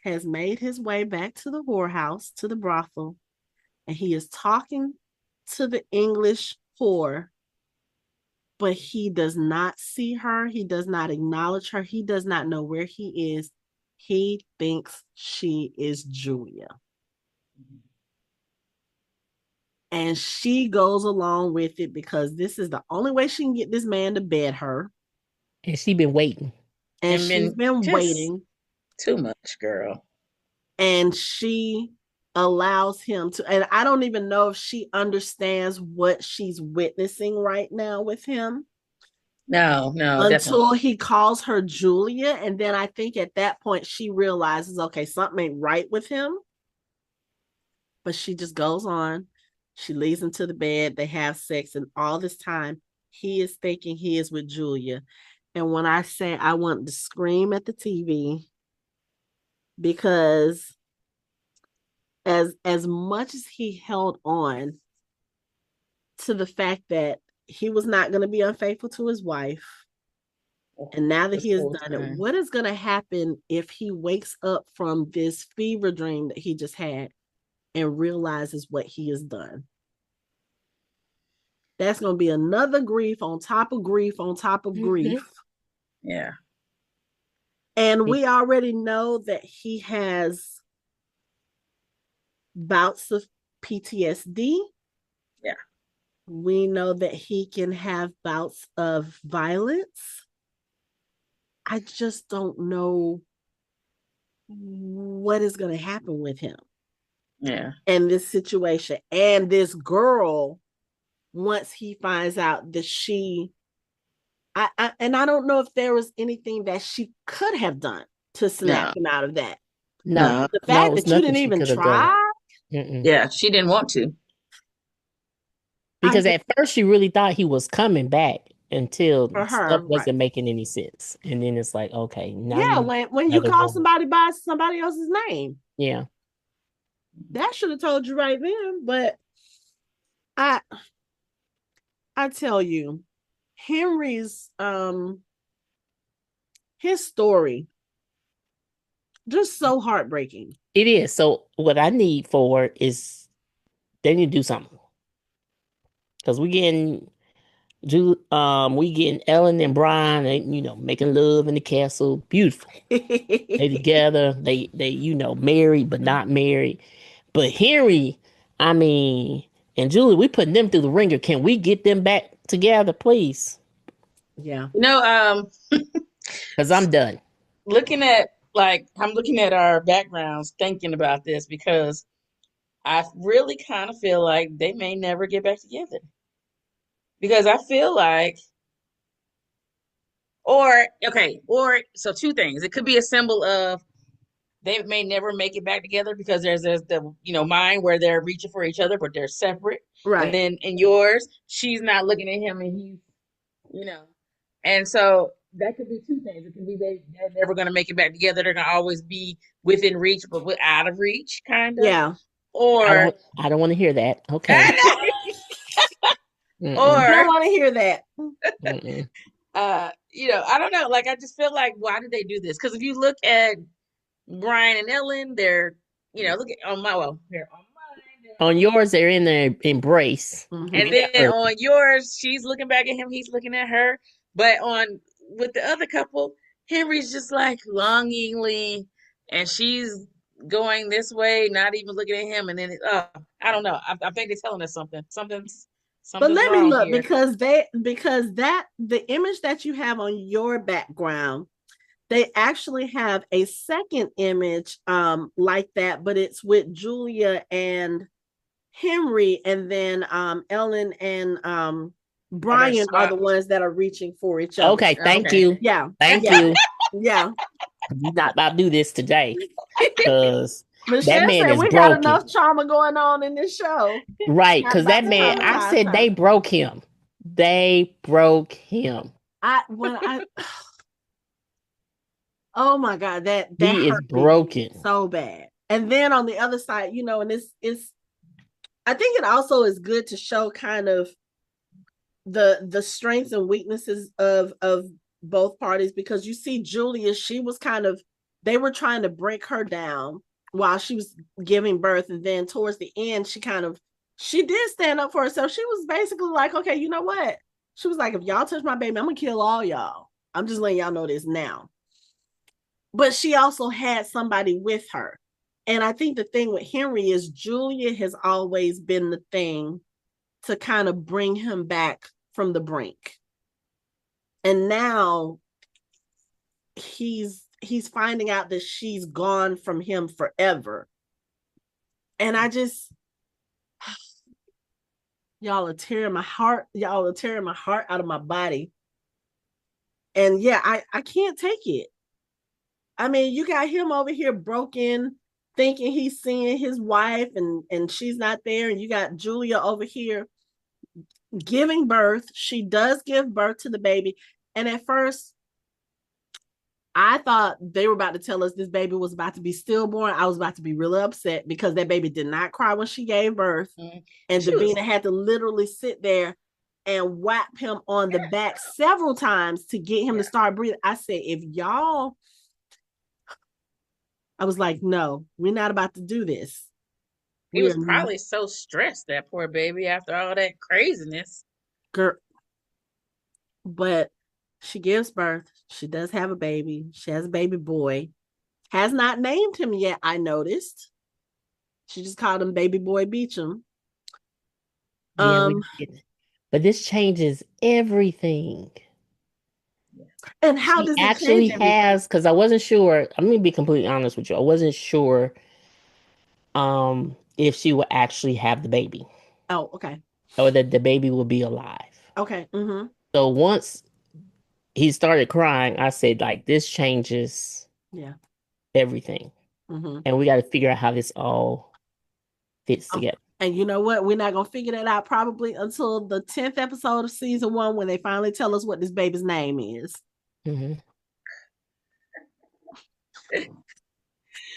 has made his way back to the whorehouse, to the brothel, and he is talking to the English whore, but he does not see her. He does not acknowledge her. He does not know where he is. He thinks she is Julia. And she goes along with it because this is the only way she can get this man to bed her. And she's been waiting. And she's been waiting. Too much, girl. And she allows him to, and I don't even know if she understands what she's witnessing right now with him. No, until definitely. He calls her Julia. And then I think at that point she realizes, okay, something ain't right with him. But she just goes on. She leads him to the bed. They have sex. And all this time, he is thinking he is with Julia. And when I say I want to scream at the TV, because as much as he held on to the fact that he was not going to be unfaithful to his wife, and now that he has done it, what is going to happen if he wakes up from this fever dream that he just had and realizes what he has done? That's going to be another grief on top of grief on top of grief. Yeah. And we already know that he has bouts of PTSD. Yeah. We know that he can have bouts of violence. I just don't know what is going to happen with him. Yeah. In this situation. And this girl, once he finds out that and I don't know if there was anything that she could have done to snap him out of that. No. The fact that you didn't even try. Mm-mm. Yeah, she didn't want to. I Because at first she really thought he was coming back until for stuff her, right? wasn't making any sense. And then it's like, okay, now Yeah, you when you another call woman. somebody by somebody else's name, Yeah. that should have told you right then. But I I tell you, Henry's his story just so heartbreaking. It is. So what I need for is they need to do something. Because we getting Ellen and Brian, making love in the castle. Beautiful. They together. They married but not married. But Henry, I mean, and Julie, we putting them through the ringer. Can we get them back together, please? Yeah. You know, Because I'm done. looking at I'm looking at our backgrounds, thinking about this because I really kind of feel like they may never get back together. Because I feel like, or okay, or so two things. It could be a symbol of they may never make it back together because there's the mind where they're reaching for each other, but they're separate. And Right. then in yours, she's not looking at him, and he's you know, and so that could be two things. It could be they're never going to make it back together. They're going to always be within reach, but out of reach, kind of. Yeah. Or I don't want to hear that. Okay. I know. Mm-mm, Don't Or want to hear that. mm-mm. I don't know. Like I just feel like why did they do this? Because if you look at Brian and Ellen, they're look at on my well, here on mine, On yours, they're in the embrace. and Hmm. then on yours, she's looking back at him, he's looking at her. But on with the other couple, Henry's just like longingly, and she's going this way, not even looking at him. And then I don't know. I think they're telling us something. But Something's let me wrong look here. because that the image that you have on your background, they actually have a second image like that, but it's with Julia and Henry, and then Ellen and Oh, they're Brian are the swapped. ones that are reaching for each other. Okay, thank Okay. you. Yeah, Thank yeah, you. yeah. You're not about to do this today. Because that Michelle man said is we got broken. enough trauma going on in this show. Right. Not Because about that to man, I traumatize said they her. broke him. They broke him. I when I oh my god, that He is hurt me broken. so bad. And then on the other side, and it's I think it also is good to show kind of the strengths and weaknesses of both parties, because you see Julia, she was kind of, they were trying to break her down while she was giving birth, and then towards the end she did stand up for herself. She was basically like, okay, you know what, she was like, if y'all touch my baby, I'm gonna kill all y'all. I'm just letting y'all know this now. But she also had somebody with her. And I think the thing with Henry is Julia has always been the thing to kind of bring him back from the brink. And now he's finding out that she's gone from him forever. And I just, y'all are tearing my heart. Y'all are tearing my heart out of my body. And yeah, I can't take it. I mean, you got him over here broken, thinking he's seeing his wife, and she's not there. And you got Julia over here giving birth. She does give birth to the baby. And at first, I thought they were about to tell us this baby was about to be stillborn. I was about to be really upset because that baby did not cry when she gave birth. Mm. And She was Davina had to literally sit there and whap him on the back several times to get him to start breathing. I said, if y'all, I was like, no, we're not about to do this. he We was are, probably so stressed, that poor baby, after all that craziness. girl, but she gives birth. She does have a baby. She has a baby boy. Has not named him yet, I noticed. She just called him Baby Boy Beecham. Yeah, Um, but this changes everything. and how She does it change actually everything? has, because I wasn't sure. I'm gonna be completely honest with you. I wasn't sure if she will actually have the baby Oh, okay. or that the baby will be alive. Okay. Mm-hmm. So once he started crying, I said, like, this changes Yeah. everything. Mm-hmm. And we got to figure out how this all fits together. And you know what? We're not going to figure that out probably until the 10th episode of season 1 when they finally tell us what this baby's name is. Mm-hmm.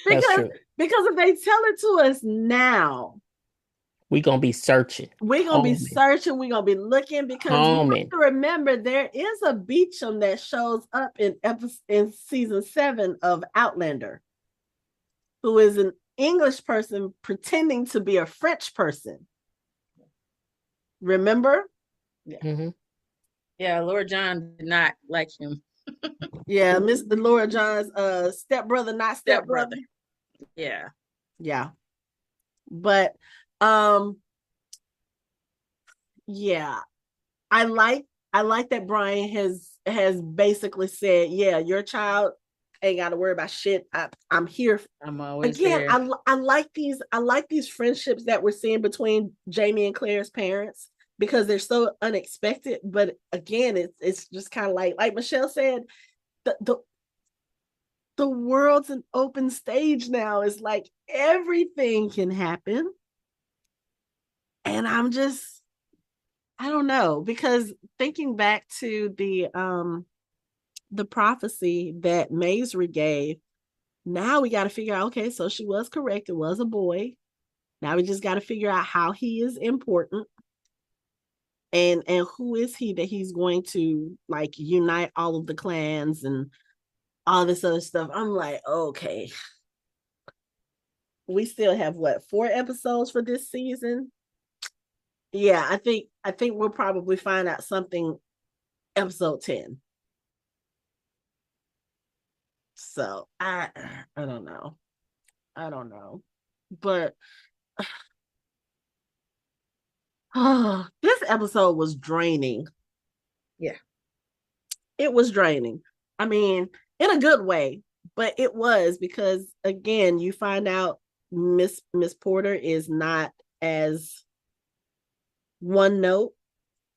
Because if they tell it to us now, we're going to be searching. We're going to be searching. We're going to be looking because we have to remember there is a Beecham that shows up in season 7 of Outlander, who is an English person pretending to be a French person. Remember? Yeah. Mm-hmm. Yeah, Lord John did not like him. Yeah, Mr. Lord John's stepbrother, not stepbrother. Yeah. Yeah. But yeah, I like that Brian has basically said, yeah, your child ain't got to worry about shit. I'm here. I'm always again. There. I like these friendships that we're seeing between Jamie and Claire's parents because they're so unexpected. But again, it's just kind of like Michelle said, the world's an open stage now. It's like everything can happen, and I don't know, because thinking back to the prophecy that Maisry gave, now we got to figure out, okay, so she was correct. It was a boy. Now we just got to figure out how he is important and who is he that he's going to like unite all of the clans and all this other stuff. I'm like, okay. We still have 4 episodes for this season? Yeah, I think we'll probably find out something episode 10. So I don't know. But this episode was draining. Yeah. It was draining. I mean, in a good way, but it was because again, you find out Miss Porter is not as one note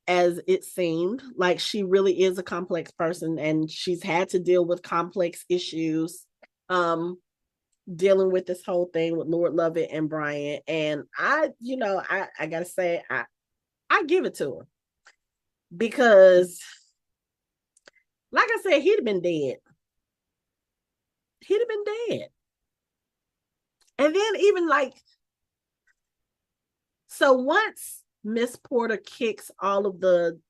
as it seemed. Like she really is a complex person and she's had to deal with complex issues, dealing with this whole thing with Lord Lovat and Brian. And I gotta say, I give it to her because like I said, he'd have been dead. And then even so once Miss Porter kicks all of the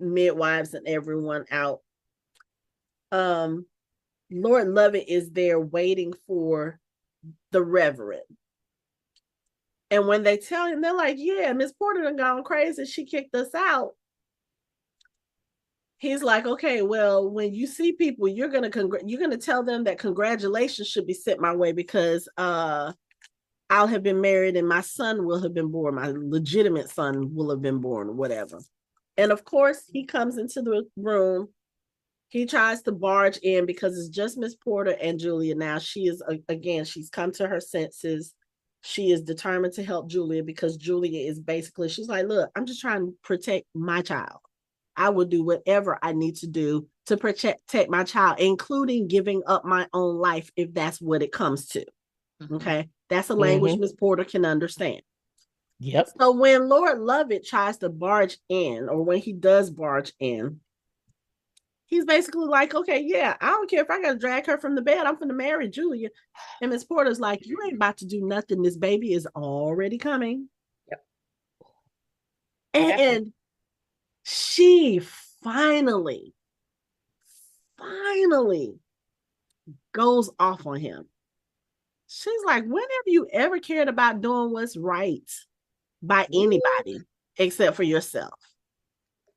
midwives and everyone out, Lord Lovat is there waiting for the Reverend. And when they tell him, they're like, yeah, Miss Porter done gone crazy. She kicked us out. He's like, okay, well, when you see people, you're gonna tell them that congratulations should be sent my way because I'll have been married and my son will have been born. My legitimate son will have been born, or whatever. And of course, he comes into the room. He tries to barge in because it's just Miss Porter and Julia now. She is, again, she's come to her senses. She is determined to help Julia because Julia is basically, she's like, look, I'm just trying to protect my child. I will do whatever I need to do to protect my child, including giving up my own life if that's what it comes to. Okay. That's a language Miss Porter can understand. Yep. So when Lord Lovat tries to barge in, or when he does barge in, he's basically like, okay, yeah, I don't care if I got to drag her from the bed. I'm going to marry Julia. And Miss Porter's like, you ain't about to do nothing. This baby is already coming. Yep. And she finally goes off on him. She's like, when have you ever cared about doing what's right by anybody except for yourself?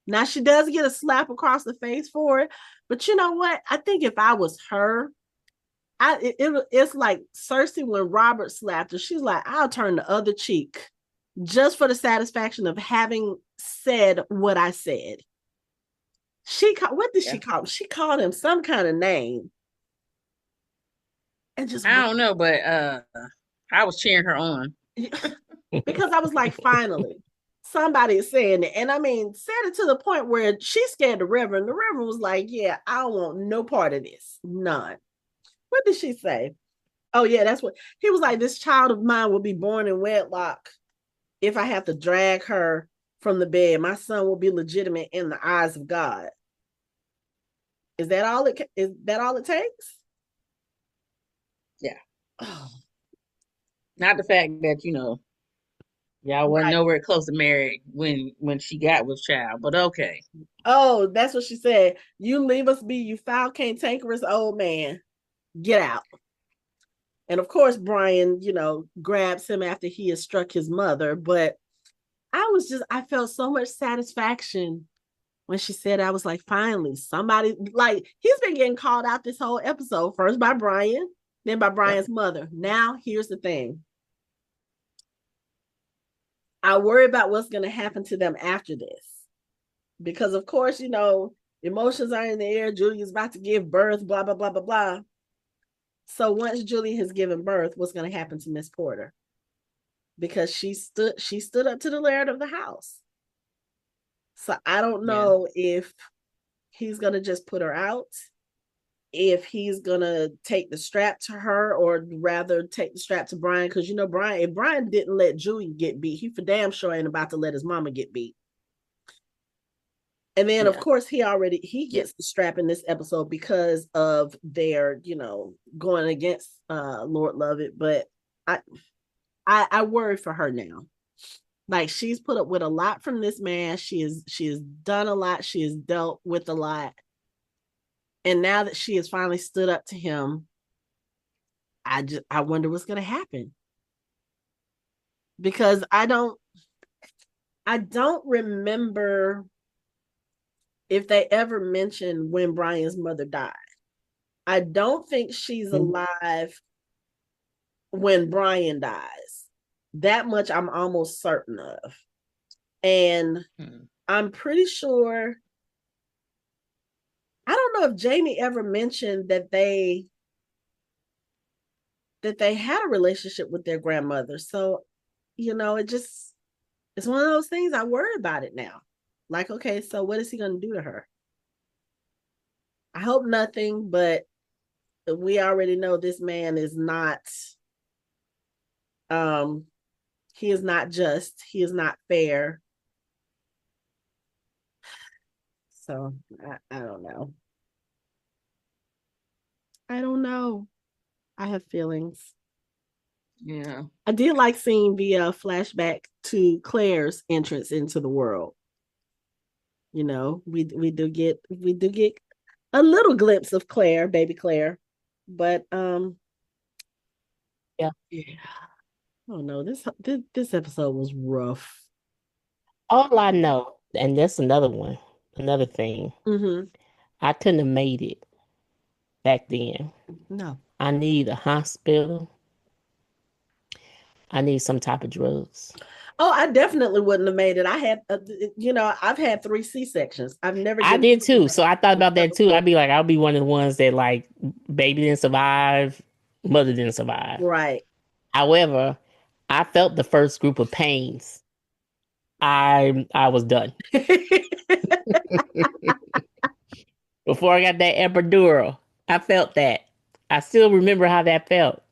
Now, she does get a slap across the face for it, but you know what? I think if I was her, it's like Cersei when Robert slapped her. She's like, I'll turn the other cheek just for the satisfaction of having said what I said. What did she call him? She called him some kind of name. And just I don't know, but I was cheering her on. Because I was like, finally, somebody is saying it. And I mean, said it to the point where she scared the Reverend. The Reverend was like, yeah, I don't want no part of this. None. What did she say? Oh yeah, that's what he was like. This child of mine will be born in wedlock if I have to drag her from the bed. My son will be legitimate in the eyes of God. Is that all it takes? Yeah. Oh, Not the fact that, y'all wasn't right. nowhere close to married when she got with child, but okay. Oh, that's what she said. You leave us be, you foul cantankerous old man. Get out. And of course, Brian, grabs him after he has struck his mother. But I felt so much satisfaction when she said, I was like, finally, somebody, like, he's been getting called out this whole episode, first by Brian, then by Brian's mother. Now, here's the thing. I worry about what's going to happen to them after this. Because, of course, emotions are in the air. Julia's about to give birth, blah, blah, blah, blah, blah. So once Julie has given birth, what's going to happen to Miss Porter? Because she stood up to the laird of the house. So I don't know if he's going to just put her out, if he's going to take the strap to her, or rather take the strap to Brian. Because, Brian, if Brian didn't let Julie get beat, he for damn sure ain't about to let his mama get beat. And then, of course, he gets the strap in this episode because of their, going against Lord Lovat. But I worry for her now. Like, she's put up with a lot from this man. She has done a lot. She has dealt with a lot. And now that she has finally stood up to him, I wonder what's going to happen. Because I don't remember if they ever mentioned when Brian's mother died. I don't think she's alive when Brian dies. That much I'm almost certain of. And I'm pretty sure, I don't know if Jamie ever mentioned that they had a relationship with their grandmother. So, it's one of those things I worry about it now. Like, okay, so what is he going to do to her? I hope nothing, but we already know this man is not, he is not just, he is not fair. So I don't know. I don't know. I have feelings. Yeah. I did like seeing the flashback to Claire's entrance into the world. We do get a little glimpse of Claire, baby Claire, but yeah. Oh no, this episode was rough. All I know, and that's another thing. I couldn't have made it back then. No. I need a hospital. I need some type of drugs. Oh, I definitely wouldn't have made it. I had, I've had 3 C-sections. I've never. I did too. So I thought about that too. I'd be like, I'll be one of the ones that like baby didn't survive, mother didn't survive. Right. However, I felt the first group of pains. I was done. Before I got that epidural, I felt that. I still remember how that felt.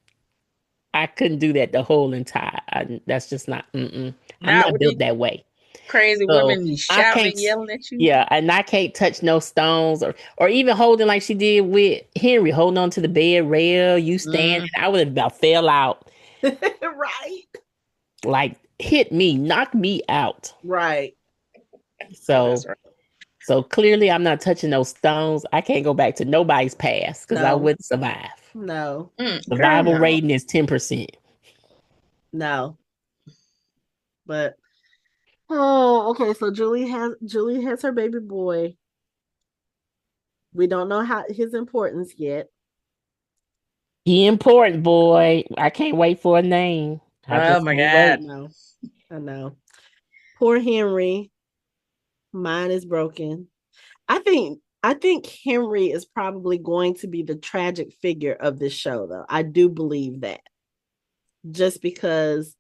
I couldn't do that the whole entire. That's just not. I'm not built that way. Crazy women shouting and yelling at you. Yeah, and I can't touch no stones or even holding like she did with Henry, holding on to the bed rail. You stand, I would have about fell out. Right. Like hit me, knock me out. Right. So. So clearly, I'm not touching those stones. I can't go back to nobody's past because I wouldn't survive. No. Survival rating is 10%. No. But okay. So Julie has her baby boy. We don't know his importance yet. He important, boy. I can't wait for a name. Oh my God! No, I know. Poor Henry. Mine is broken. I think Henry is probably going to be the tragic figure of this show, though. I do believe that. Just because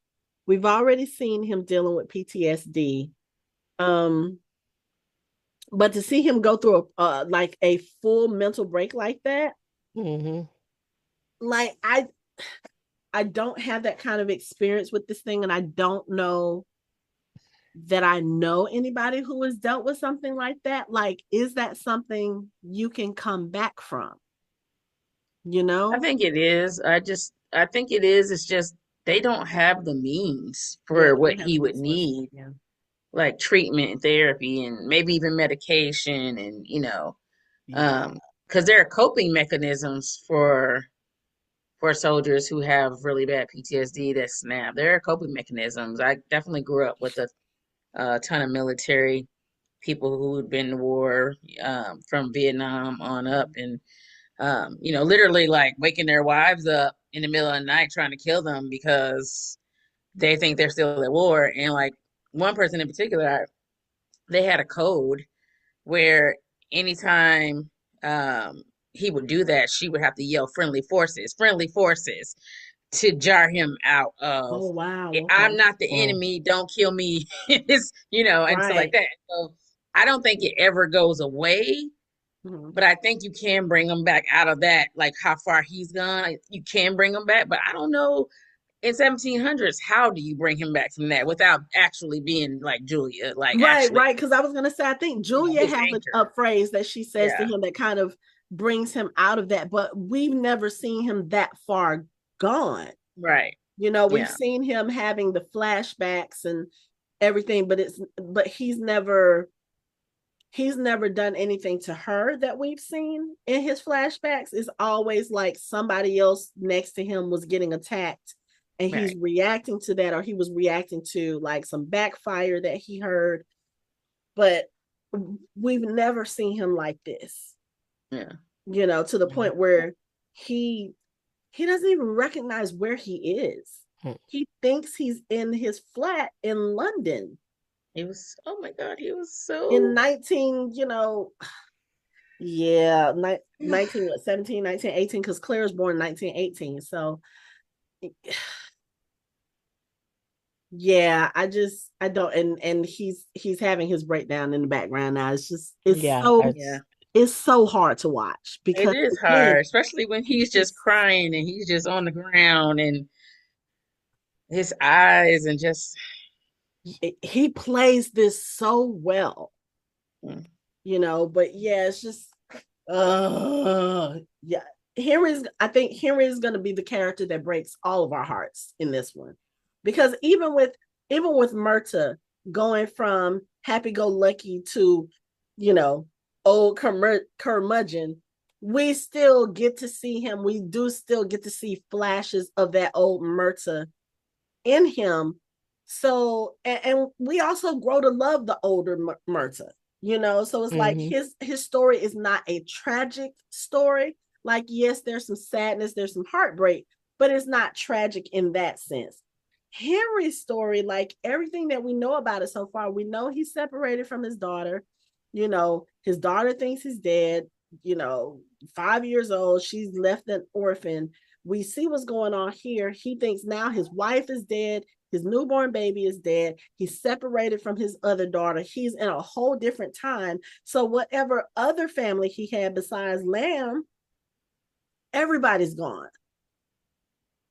we've already seen him dealing with PTSD. But to see him go through like a full mental break like that, like don't have that kind of experience with this thing, and I don't know that I know anybody who has dealt with something like that. Like, is that something you can come back from? You I know? think it is. I think it is. It's just they don't have the means Yeah, for they what don't have he the would resources. need, Yeah. like treatment and therapy and maybe even medication and Yeah. because there are coping mechanisms for soldiers who have really bad PTSD that snap. There are coping mechanisms. I definitely grew up with a ton of military people who had been to war from Vietnam on up, and literally like waking their wives up in the middle of the night trying to kill them because they think they're still at war. And like one person in particular, they had a code where anytime he would do that, she would have to yell friendly forces to jar him out of Oh wow. I'm Okay. not the enemy, don't kill me. And so like Right. that. So I don't think it ever goes away, Mhm. but I think you can bring him back out of that, like how far he's gone. You can bring him back, but I don't know in 1700s how do you bring him back from that without actually being like Julia, like Right, actually, right. Because I was gonna say, I think Julia his has anchor. a phrase that she says to Yeah, him that kind of brings him out of that, but we've never seen him that far gone. right. You know, we've Yeah, seen him having the flashbacks and everything, but he's never done anything to her that we've seen in his flashbacks. It's always like somebody else next to him was getting attacked and he's right. reacting to that, or he was reacting to like some backfire that he heard. But we've never seen him like this, Yeah. to the Mhm. point where he he doesn't even recognize where he is. He thinks he's in his flat in London He was, oh my God, he was in so 19, yeah, 19, what, 17, 19, 18, because Claire was born in 1918. So, yeah, I don't, and he's having his breakdown in the background now. It's just, Yeah, yeah. it's so hard to watch It because, is again, hard, especially when he's just he's, crying and he's just on the ground and his eyes and just he plays this so well, mm, but yeah, it's just, yeah. I think Henry is going to be the character that breaks all of our hearts in this one, because even with Myrta going from happy-go-lucky to, you know, old curmudgeon, we still get to see him. We do still get to see flashes of that old Myrta in him. So, and we also grow to love the older Myrta, so it's like hmm his story is not a tragic story. Like, yes, there's some sadness, there's some heartbreak, but it's not tragic in that sense. Henry's story, like everything that we know about it so far, we know he's separated from his daughter. His daughter thinks he's dead. you know 5 years old, she's left an orphan. We see what's going on here. He thinks now his wife is dead, his newborn baby is dead. He's separated from his other daughter. He's in a whole different time. So whatever other family he had besides Lamb, everybody's gone.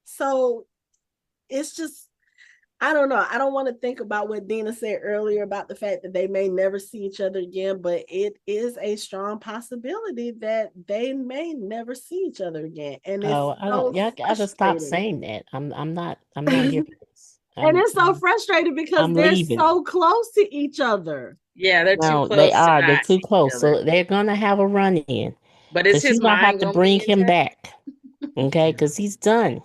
So it's just, I don't know. I don't want to think about what Dina said earlier about the fact that they may never see each other again, but it is a strong possibility that they may never see each other again. And it's Oh, I don't. so Yeah, I gotta stop frustrating. saying that. I'm not here for this. And it's so frustrating because I'm they're leaving. so close to each other. yeah, they're too No, they close to are. They're not too see each close. other. So they're gonna have a run in But is because his she's gonna have mind to gonna bring be him intact? back. Okay, because he's done.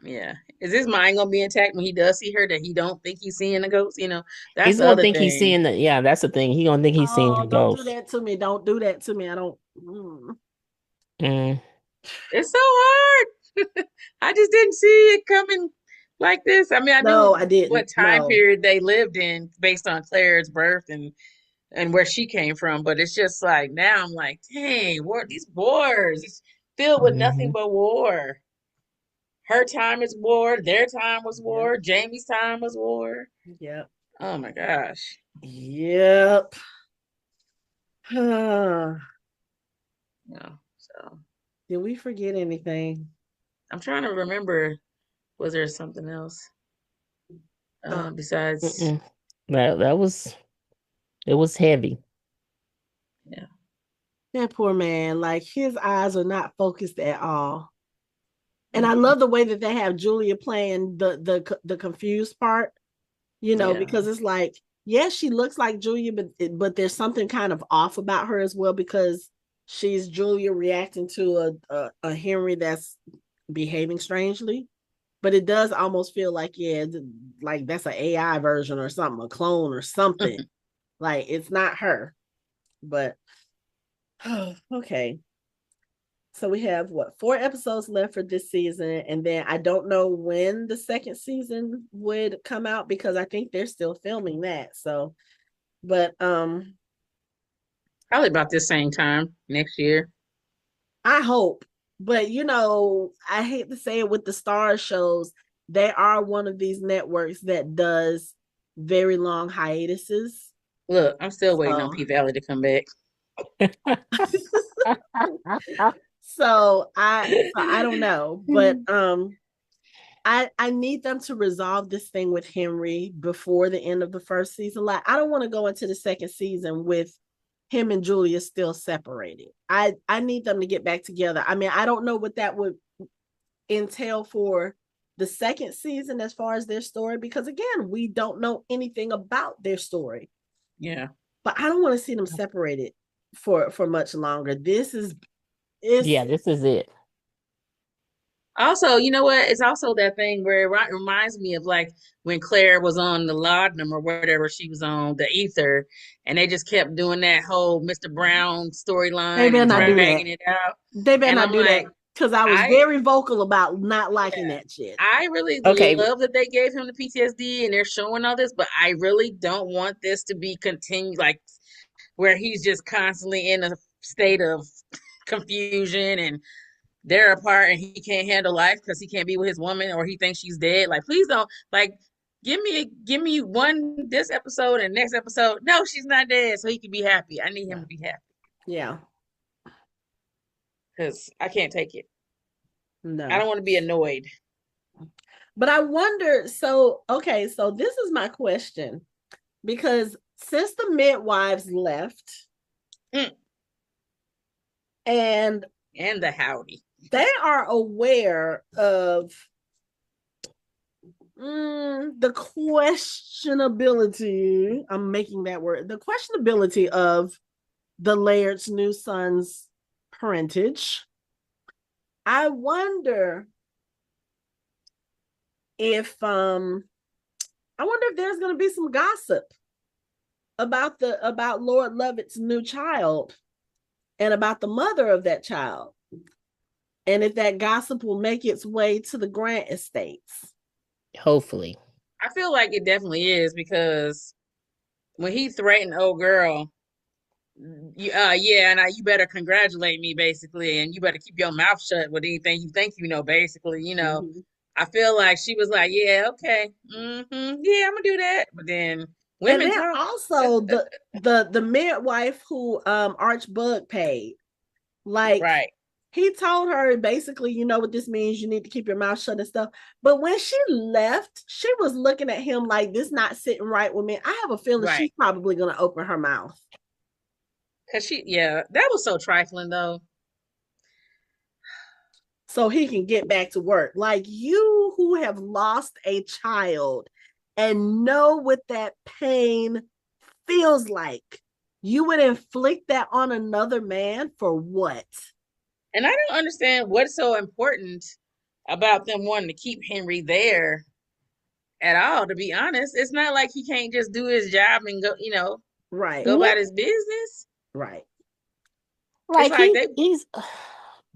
Yeah. Is his mind gonna be intact when he does see her that he don't think he's seeing a ghost? That's He's the gonna other think he's thing. seeing the. Yeah, that's the thing. He gonna think he's seeing Oh, a don't do ghost. that to me. Don't do that to me. I don't. Mm. Mm, It's so hard. I just didn't see it coming like this. I mean, I No, knew I what didn't. time No. period they lived in based on Claire's birth and where she came from, but it's just like now I'm like, dang, war these wars. It's filled with nothing hmm but war. Her time is war, their time was Yep. war, Jamie's time was war. Yep. Oh my gosh. Yep. No. So Did we forget anything? I'm trying to remember. Was there something else besides? Mm-mm. That was it was heavy. Yeah. That poor man, like his eyes are not focused at all. And I Mm-hmm. love the way that they have Julia playing the confused part, Yeah. because it's like, yes, she looks like Julia, but there's something kind of off about her as well, because she's Julia reacting to a Henry that's behaving strangely. But it does almost feel like, yeah, like that's an AI version or something, a clone or something. Like it's not her. But okay. So we have what, 4 episodes left for this season, and then I don't know when the second season would come out because I think they're still filming that. So, but Probably about this same time next year. I hope. But I hate to say it with the star shows, they are one of these networks that does very long hiatuses. Look, I'm still waiting on So, P Valley to come back. so I don't know, but I need them to resolve this thing with Henry before the end of the first season. Like, I don't want to go into the second season with him and Julia still separated. I need them to get back together. I mean, I don't know what that would entail for the second season as far as their story, because again, we don't know anything about their story. Yeah. But I don't want to see them separated for much longer. This is it. Also, you know what? It's also that thing where it reminds me of like when Claire was on the Laudanum or whatever she was on, the Ether, and they just kept doing that whole Mr. Brown they storyline better and not do that. dragging it out. They better And not I'm do that, like, because I was I very vocal about not liking yeah, that shit. I really Okay. love that they gave him the PTSD and they're showing all this, but I really don't want this to be continued, like where he's just constantly in a state of confusion and they're apart and he can't handle life because he can't be with his woman or he thinks she's dead. Like, please don't, like, give me one this episode and next episode. No, she's not dead, so he can be happy. I need him to be happy Yeah. because I can't take it. No. I don't want to be annoyed. But I wonder, so okay, so this is my question. Because since the midwives left, Mm. and the howdy, they are aware of the questionability, I'm making that word, the questionability of the Laird's new son's parentage. I wonder if there's going to be some gossip about Lord Lovett's new child and about the mother of that child, and if that gossip will make its way to the Grant estates. Hopefully. I feel like it definitely is because when he threatened old girl, and you better congratulate me, basically, and you better keep your mouth shut with anything you think you know, basically, Mm-hmm. I feel like she was like, yeah, okay, yeah, I'm gonna do that, but then And women then talk. also the midwife who Archbug paid, like, Right. he told her basically, what this means, you need to keep your mouth shut and stuff. But when she left, she was looking at him like, this not sitting right with me. I have a feeling Right. she's probably going to open her mouth. Cause that was so trifling though. So he can get back to work. Like, you who have lost a child and know what that pain feels like, you would inflict that on another man for what? And I don't understand what's so important about them wanting to keep Henry there at all, to be honest. It's not like he can't just do his job and go, Right. go about his business. Right. It's Like like he's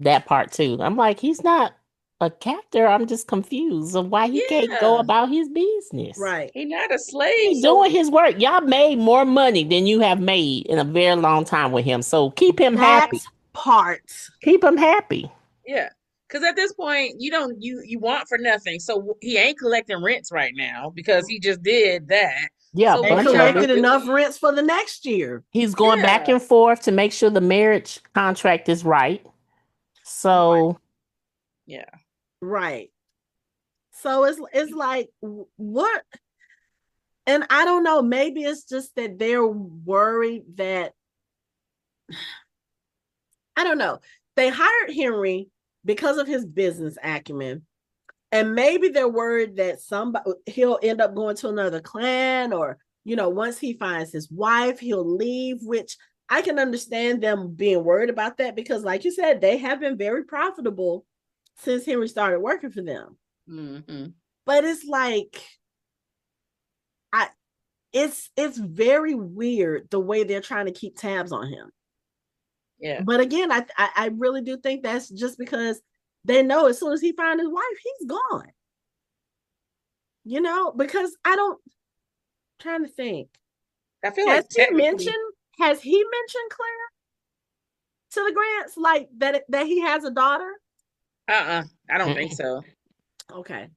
that part too. I'm like, he's not a captor. I'm just confused of why he can't go yeah, about his business. Right. he's not a slave. He's doing his work. Y'all made more money than you have made in a very long time with him. So keep him happy. Part. Keep him happy. Yeah. Because at this point, you want for nothing. So he ain't collecting rents right now because he just did that. Yeah, So a And bunch of collected it. enough rents for the next year. He's going back and forth to make sure the marriage contract is right. So yeah. Right. So it's like what, and I don't know, maybe it's just that they're worried that, I don't know. They hired Henry because of his business acumen. And maybe they're worried that he'll end up going to another clan, or, once he finds his wife, he'll leave, which I can understand them being worried about that because, like you said, they have been very profitable since Henry started working for them. Mm-hmm. But it's like, it's very weird the way they're trying to keep tabs on him. Yeah. But again, I really do think that's just because they know as soon as he finds his wife, he's gone. Because trying to think. I feel Has like he technically, mentioned Claire to the Grants, like that he has a daughter? I don't think so. Okay.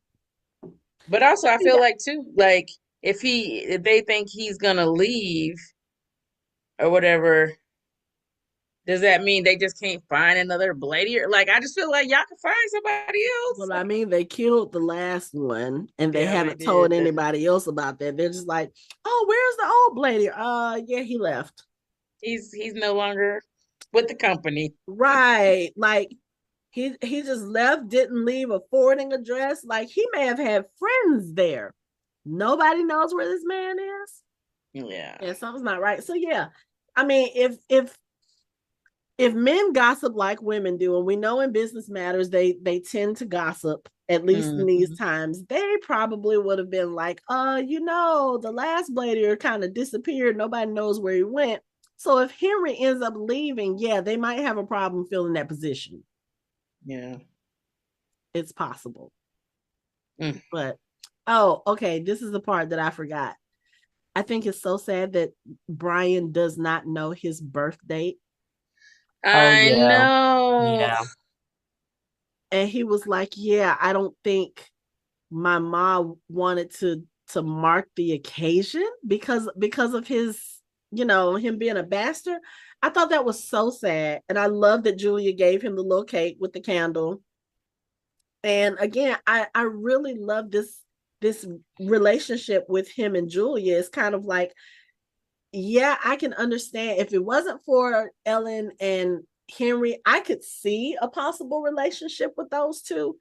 But also, I feel Yeah. like too, like if they think he's gonna leave or whatever, does that mean they just can't find another lady? Or like, I just feel like y'all can find somebody else. Well, I mean, they killed the last one and they Yeah, they haven't told did. anybody else about that. They're just like, oh, where's the old lady? Yeah, he left. He's no longer with the company. Right. Like he just left, didn't leave a forwarding address. Like he may have had friends there. Nobody knows where this man is. Yeah. And something's not right. So yeah. I mean, if men gossip like women do, and we know in business matters they tend to gossip, at least in these times, they probably would have been like, the last blader kind of disappeared, nobody knows where he went. So if Henry ends up leaving, yeah, they might have a problem filling that position. Yeah. It's possible. But okay, this is the part that I forgot. I think it's so sad that Brian does not know his birth date. I know. Yeah. And he was like, yeah, I don't think my mom wanted to mark the occasion because of his, him being a bastard. I thought that was so sad. And I love that Julia gave him the little cake with the candle. And again, I really love this relationship with him and Julia. It's kind of like, yeah, I can understand if it wasn't for Ellen and Henry, I could see a possible relationship with those two.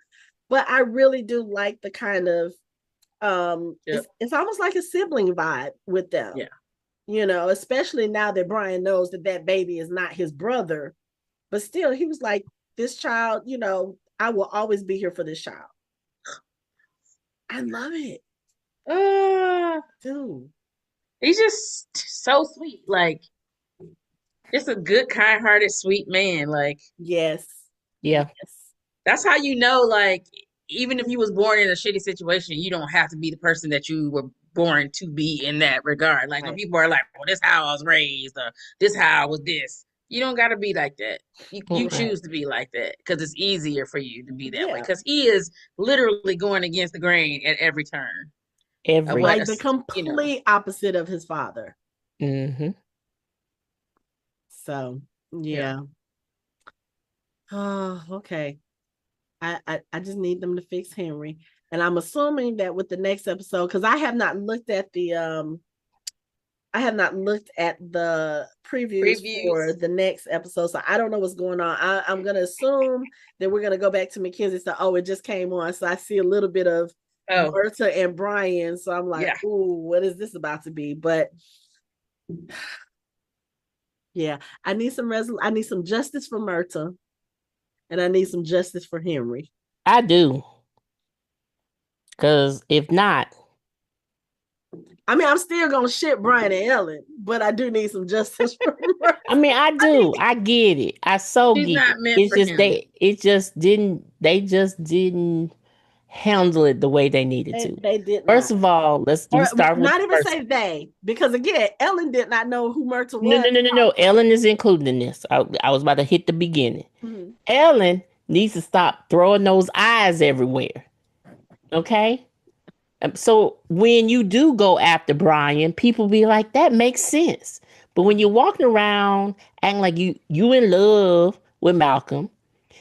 But I really do like the kind of it's almost like a sibling vibe with them. Yeah. Especially now that Brian knows that baby is not his brother. But still, he was like, this child, I will always be here for this child. I love it. Dude. He's just so sweet. Like, just a good, kind-hearted, sweet man. Like, yes. Yeah. Yes. That's how you know, like, even if you was born in a shitty situation, you don't have to be the person that you were born to be in that regard. Like, when people are like, well, this how I was raised, or this how I was this. You don't got to be like that. You choose to be like that because it's easier for you to be that way. Because he is literally going against the grain at every turn. Like the complete opposite of his father. Mm-hmm. So, yeah. Oh, okay. I just need them to fix Henry. And I'm assuming that with the next episode, because I have not looked at the previews for the next episode, so I don't know what's going on. I'm gonna assume that we're gonna go back to Mackenzie. So, it just came on, so I see a little bit of Myrta and Brian. So I'm like, ooh, what is this about to be? But yeah, I need some justice for Myrta, and I need some justice for Henry. I do, because if not, I mean, I'm still gonna ship Brian and Ellen, but I do need some justice for Myrta. I mean, I do. I get it. I get it. It's just they just didn't handle it the way they needed to. They did First not. of all, let's start with not even say they, because again, Ellen did not know who Myrta was. No. Ellen is included in this. I was about to hit the beginning. Mm-hmm. Ellen needs to stop throwing those eyes everywhere. Okay? So when you do go after Brian, people be like, that makes sense. But when you're walking around acting like you in love with Malcolm,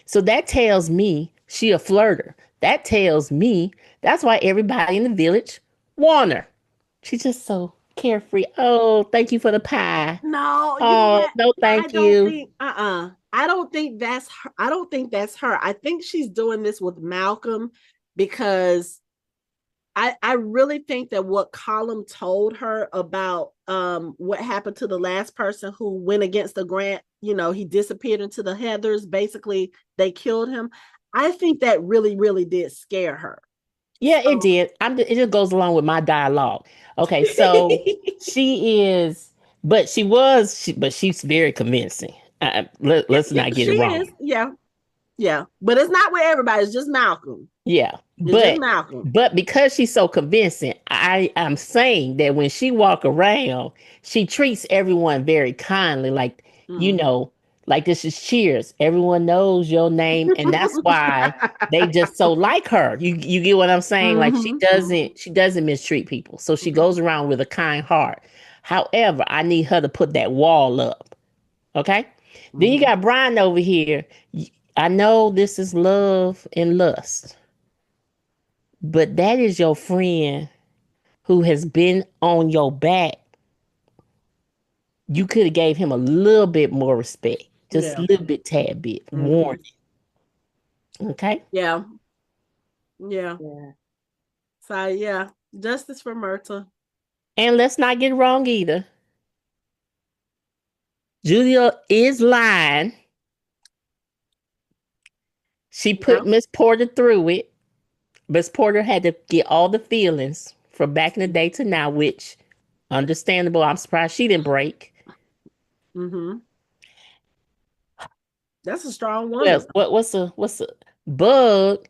so that tells me She a flirter. That tells me that's why everybody in the village want her. She's just so carefree. Oh, thank you for the pie. No, you know Oh, what? no, I thank don't you. think I don't think that's her. I don't think that's her. I think she's doing this with Malcolm because I really think that what Colum told her about what happened to the last person who went against the grant, he disappeared into the heathers, basically they killed him. I think that really, really did scare her. Yeah, it So did. It just goes along with my dialogue. Okay, so she is, but she's very convincing. Let's not get she it wrong. is, yeah. Yeah. But it's not with everybody, it's just Malcolm. Yeah, It's just Malcolm. but because she's so convincing, I am saying that when she walk around, she treats everyone very kindly, like Mm. like this is Cheers. Everyone knows your name, and that's why they just so like her. You get what I'm saying? Like Mhm, she doesn't mistreat people, so she mhm, goes around with a kind heart. However, I need her to put that wall up. Okay. Then you mhm. got Brian over here. I know this is love and lust, but that is your friend who has been on your back. You could have gave him a little bit more respect, just a Yeah. little bit, tad bit Mhm. warning. Okay. Yeah. Yeah. Yeah. So yeah, justice for Myrtle. And let's not get it wrong either. Julia is lying. She Yeah. put Miss Porter through it. Miss Porter had to get all the feelings from back in the day to now, which understandable. I'm surprised she didn't break. Mhm. That's a strong Well, woman. what's a bug?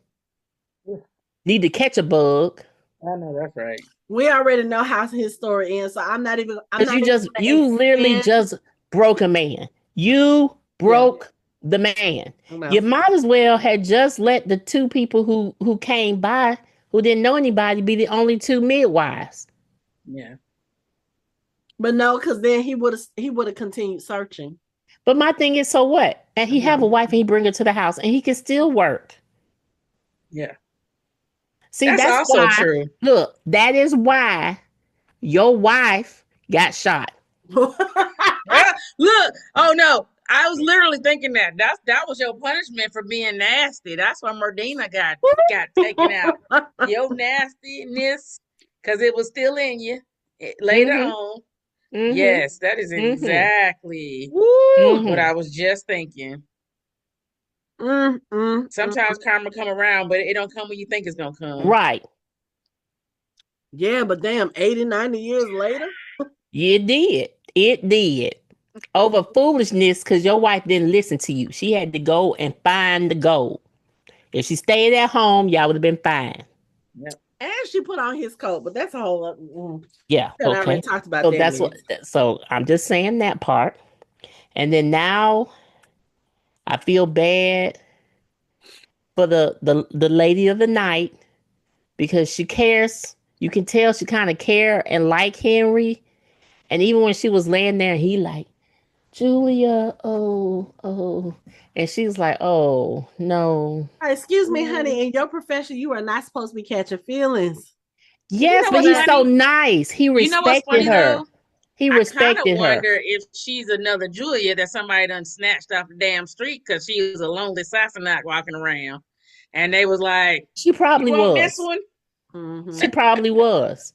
Need to catch a bug. I know that's right. We already know how his story ends, so I'm Because not even gonna you literally extend. just broke a man. You Yeah. broke the man. You Well, might as well had just let the two people who came by who didn't know anybody be the only two midwives. Yeah. but no, because then he would have continued searching. But my thing is, so what? And he Yeah. have a wife and he bring her to the house and he can still work. Yeah. See, That's that's also why, true. look, that is why your wife got shot. Look, oh no. I was literally thinking that was your punishment for being nasty. That's why Merdina got taken out. Your nastiness, because it was still in you later Mm-hmm. on. Mm-hmm. Yes, that is Mm-hmm. exactly Woo! what Mm-hmm. I was just thinking. Mm, mm, mm. Sometimes karma come around, but it don't come when you think it's gonna come. Right. Yeah, but damn, 80, 90 years later. It did. It did. Over foolishness because your wife didn't listen to you. She had to go and find the gold. If she stayed at home, y'all would have been fine. Yep. And she put on his coat, but that's a whole other. Yeah, And I already okay. talked about So that that's what mess. so I'm just saying that part. And then now I feel bad for the lady of the night because she cares. You can tell she kind of care and like Henry. And even when she was laying there, he like, Julia, oh. And she's like, oh, no. Excuse me, honey. In your profession, you are not supposed to be catching feelings. And you Yes, know but what's he's so funny? nice. He You know what's respected funny her. though? He I kind of respected her. wonder if she's another Julia that somebody done snatched off the damn street because she was a lonely Sassenach walking around. And they was like, She you probably want this was. one? She Mm-hmm. probably was.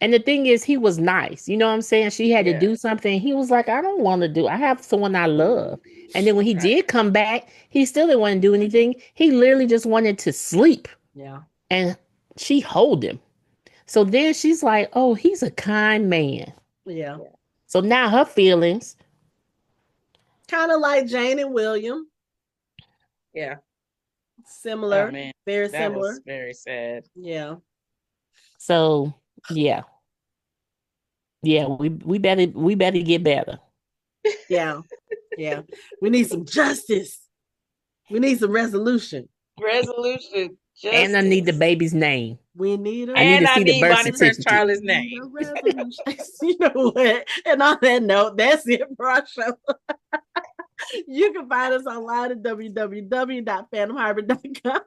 And the thing is, he was nice. You know what I'm saying? She had to Yeah, do something. He was like, I don't want to do. I have someone I love. And then when he right. did come back, he still didn't want to do anything. He literally just wanted to sleep. Yeah. And she hold him. So then she's like, oh, he's a kind man. Yeah. Yeah. So now her feelings. Kind of like Jane and William. Yeah. Oh Similar. man, Very that was similar. very sad. Yeah. So yeah. Yeah, we better get better. Yeah. Yeah. We need some justice. We need some resolution. Resolution, And I need the justice. baby's name. We need a I need to And I see the need birth Bonnie Prince certificate. Charlie's we need a name. resolution. You know what? And on that note, that's it for our show. You can find us online at www.fandomhybrid.com.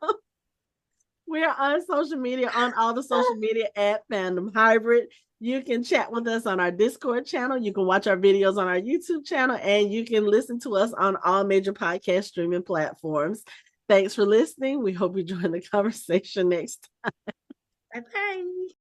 We are on social media, on all the social media at Fandom Hybrid. You can chat with us on our Discord channel. You can watch our videos on our YouTube channel, and you can listen to us on all major podcast streaming platforms. Thanks for listening. We hope you join the conversation next time. Bye-bye.